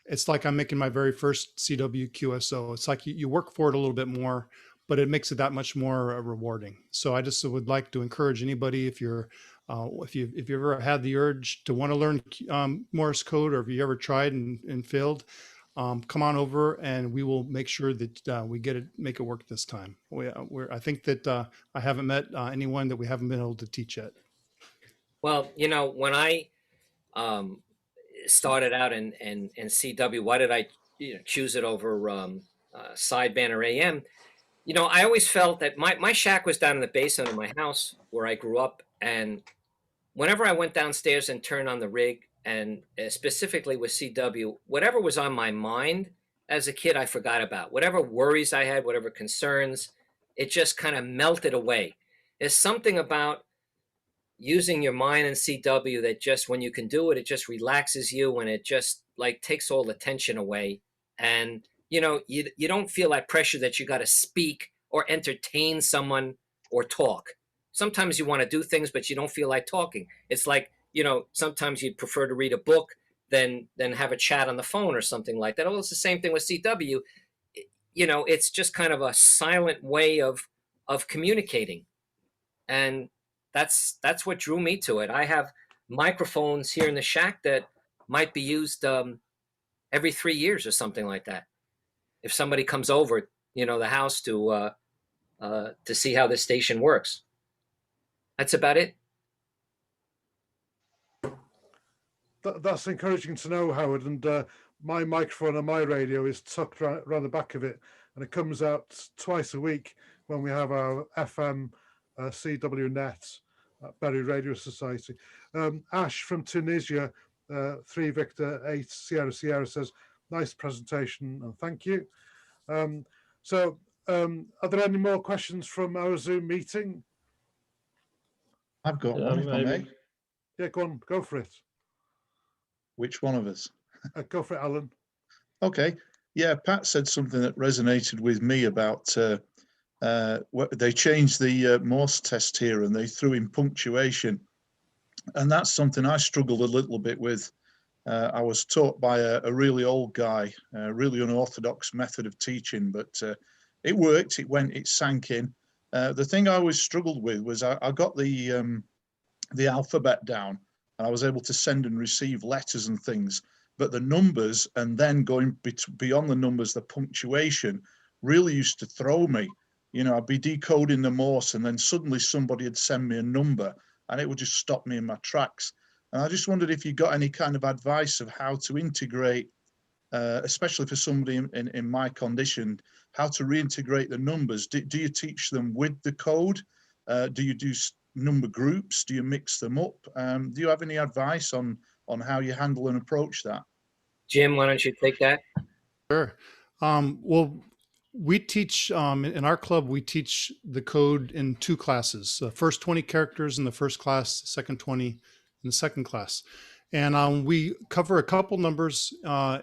it's like I'm making my very first CW QSO. It's like you work for it a little bit more, but it makes it that much more rewarding. So I just would like to encourage anybody, if you've ever had the urge to want to learn Morse code, or if you ever tried and failed, come on over and we will make sure that we make it work this time. I think that I haven't met anyone that we haven't been able to teach yet. Well, you know, when I started out in CW, why did I choose it over sideband or AM? You know, I always felt that my shack was down in the basement of my house where I grew up. And whenever I went downstairs and turned on the rig, and specifically with CW, whatever was on my mind as a kid, I forgot about. Whatever worries I had, whatever concerns, it just kind of melted away. There's something about using your mind in CW that just, when you can do it, it just relaxes you, and it just like takes all the tension away. And you know, you don't feel that pressure that you got to speak or entertain someone or talk. Sometimes you want to do things, but you don't feel like talking. It's like, you know, sometimes you'd prefer to read a book than have a chat on the phone or something like that. Oh, it's the same thing with CW. You know, it's just kind of a silent way of communicating. And that's what drew me to it. I have microphones here in the shack that might be used every 3 years or something like that. If somebody comes over, you know, the house to see how this station works. That's about it. That's encouraging to know, Howard. And my microphone on my radio is tucked around the back of it, and it comes out twice a week when we have our FM CW net at Berry Radio Society. Ash from Tunisia, 3 Victor 8 Sierra Sierra, says, nice presentation and thank you. So are there any more questions from our Zoom meeting? I've got one, if I may. Yeah, go on, go for it. Which one of us? Go for it, Alan. Okay. Yeah, Pat said something that resonated with me about they changed the Morse test here and they threw in punctuation. And that's something I struggled a little bit with. I was taught by a really old guy, a really unorthodox method of teaching, but it worked, it sank in. The thing I always struggled with was I got the alphabet down and I was able to send and receive letters and things, but the numbers and then going beyond the numbers, the punctuation really used to throw me. You know, I'd be decoding the Morse and then suddenly somebody would send me a number and it would just stop me in my tracks. And I just wondered if you got any kind of advice of how to integrate, especially for somebody in my condition, how to reintegrate the numbers. Do you teach them with the code? Do you do number groups? Do you mix them up? Do you have any advice on how you handle and approach that? Jim, why don't you take that? Sure. Well, we teach in our club, we teach the code in 2 classes, the first 20 characters in the first class, the second 20 in the second class. And we cover a couple numbers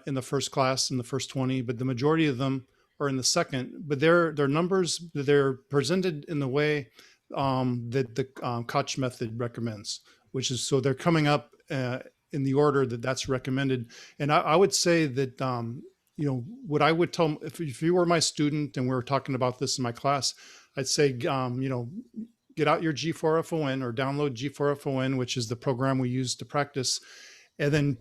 in the first class, in the first 20, but the majority of them are in the second. But they're numbers, they're presented in the way that the Koch method recommends, which is, so they're coming up in the order that's recommended. And I would say that, you know, what I would tell, if you were my student and we were talking about this in my class, I'd say, you know, get out your G4FON or download G4FON, which is the program we use to practice. And then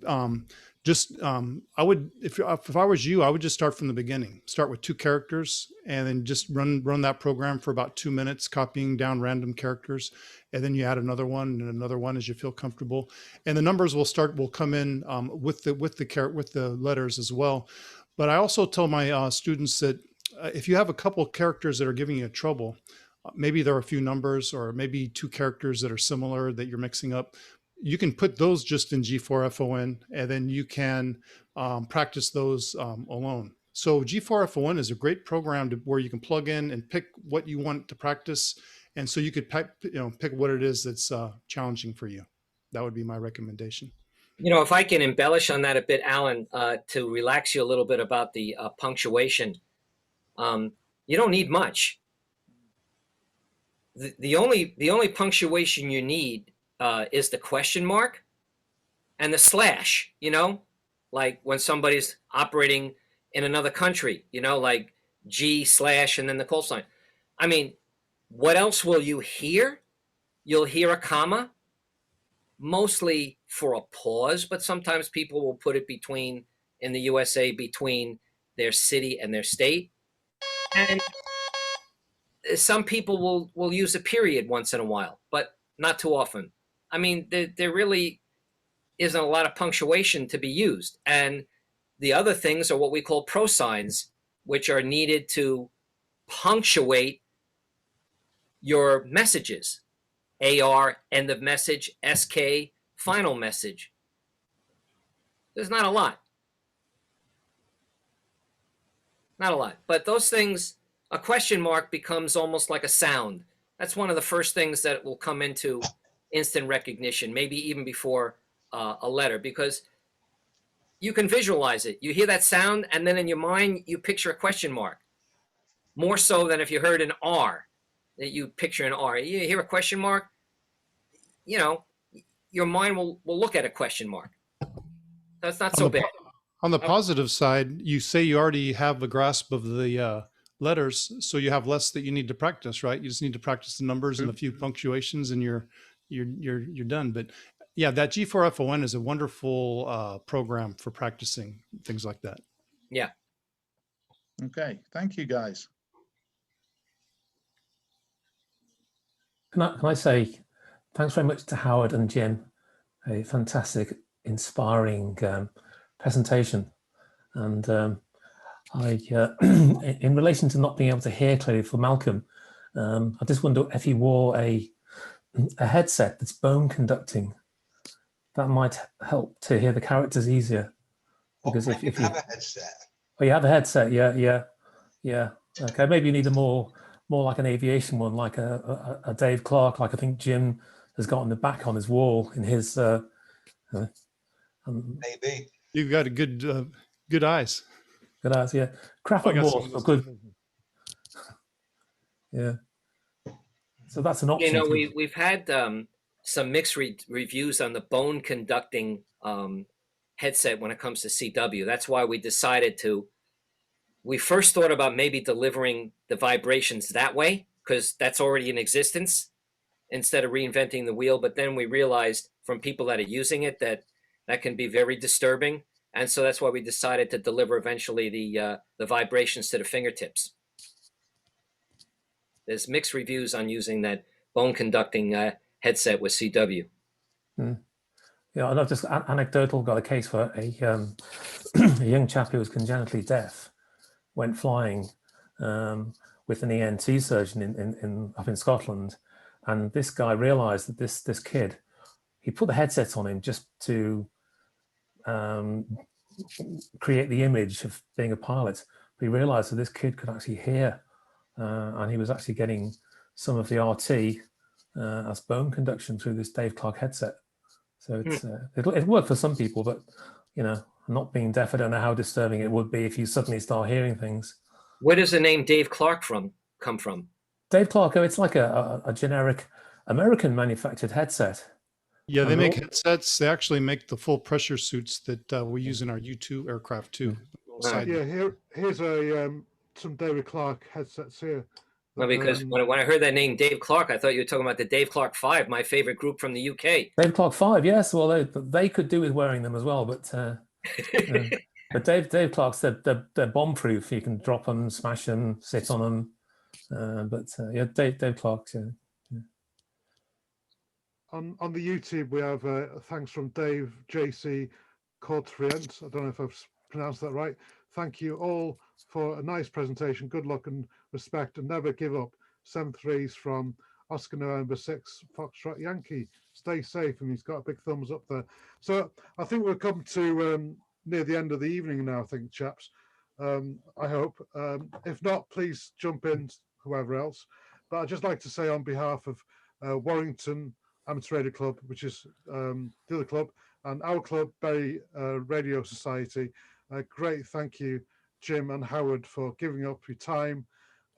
I would, if I was you, I would just start from the beginning, start with 2 characters and then just run that program for about 2 minutes, copying down random characters. And then you add another one and another one as you feel comfortable. And the numbers will come in with the letters as well. But I also tell my students that if you have a couple of characters that are giving you trouble, maybe there are a few numbers or maybe 2 characters that are similar that you're mixing up, you can put those just in G4FON and then you can practice those alone. So G4FON is a great program where you can plug in and pick what you want to practice. And so you could pick what it is that's challenging for you. That would be my recommendation. You know, if I can embellish on that a bit, Alan, to relax you a little bit about the punctuation, you don't need much. The only punctuation you need is the question mark and the slash, you know, like when somebody's operating in another country, you know, like G/ and then the call sign. I mean, what else will you hear? You'll hear a comma, mostly for a pause, but sometimes people will put it between, in the USA, between their city and their state. And some people will use a period once in a while, but not too often. I mean, there really isn't a lot of punctuation to be used. And the other things are what we call prosigns, which are needed to punctuate your messages. AR, end of message, SK, final message. There's not a lot. Not a lot. But those things, a question mark becomes almost like a sound. That's one of the first things that will come into instant recognition, maybe even before a letter, because you can visualize it. You hear that sound, and then in your mind, you picture a question mark. More so than if you heard an R, that you picture an R. You hear a question mark, you know, your mind will look at a question mark. That's not so bad. On the positive side, you say you already have a grasp of the letters, so you have less that you need to practice, right? You just need to practice the numbers and a few punctuations, and you're done. But yeah, that G4FON is a wonderful program for practicing things like that. Yeah. Okay, thank you, guys. Can I say thanks very much to Howard and Jim, a fantastic, inspiring presentation. And in relation to not being able to hear clearly for Malcolm, I just wonder if he wore a headset that's bone conducting. That might help to hear the characters easier. Because if you have a headset. Oh, you have a headset, yeah. Okay, maybe you need a more like an aviation one, like a Dave Clark, like I think Jim has got on the back on his wall in his. Maybe You've got a good eyes. Good as, yeah. Graph I and got some Morse of are this good. stuff. Yeah. So that's an option. You know, too. we've had some mixed reviews on the bone conducting headset when it comes to CW. That's why we decided to. We first thought about maybe delivering the vibrations that way because that's already in existence instead of reinventing the wheel. But then we realized from people that are using it that that can be very disturbing, and so that's why we decided to deliver eventually the vibrations to the fingertips. There's mixed reviews on using that bone conducting headset with CW. Yeah, and I've just anecdotal got a case for a a young chap who was congenitally deaf, went flying with an ENT surgeon in up in Scotland, and this guy realised that this kid, he put the headset on him just to create the image of being a pilot. But he realised that this kid could actually hear, and he was actually getting some of the RT as bone conduction through this Dave Clark headset. So it's it'll work for some people, but you know, not being deaf, I don't know how disturbing it would be if you suddenly start hearing things. Where does the name Dave Clark come from? Dave Clark, oh, it's like a generic American manufactured headset. Yeah, they And make all- headsets. They actually make the full pressure suits that we use in our U-2 aircraft too. Side- Yeah, here's a some David Clark headsets here. Well, because when I heard that name, Dave Clark, I thought you were talking about the Dave Clark 5, my favorite group from the UK. Dave Clark 5, yes. Well, they could do with wearing them as well, but but Dave Clark said they're bomb proof. You can drop them, smash them, sit on them. Yeah, Dave Clark. Yeah. On the YouTube, we have thanks from Dave JC Cortrient. I don't know if I've pronounced that right. Thank you all for a nice presentation. Good luck and respect, and never give up. 7-3s from Oscar November 6 Foxtrot Yankee. Stay safe, and he's got a big thumbs up there. So I think we've come to near the end of the evening now, I think, chaps. I hope. If not, please jump in, whoever else. But I'd just like to say on behalf of Warrington Amateur Radio Club, which is the other club, and our club, Bury Radio Society, great thank you, Jim and Howard, for giving up your time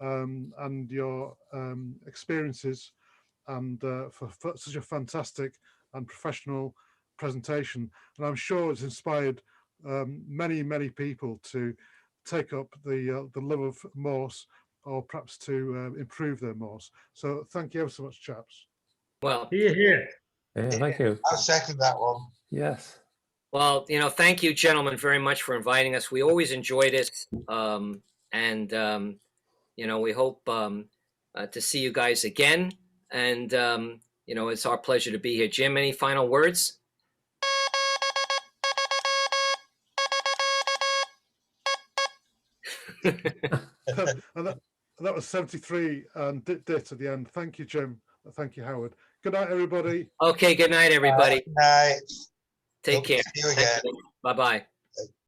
and your experiences, and for such a fantastic and professional presentation. And I'm sure it's inspired many people to take up the love of Morse, or perhaps to improve their Morse. So thank you ever so much, chaps. Well, Here. Yeah, thank you. I'll second that one. Yes. well, you know, thank you, gentlemen, very much for inviting us. We always enjoy this, and you know, we hope to see you guys again. And you know, it's our pleasure to be here. Jim, any final words? and that was 73 and dit at the end. Thank you, Jim. Thank you, Howard. Good night, everybody. Okay, good night, everybody. Night. Take Hope to care. see you again. Bye-bye.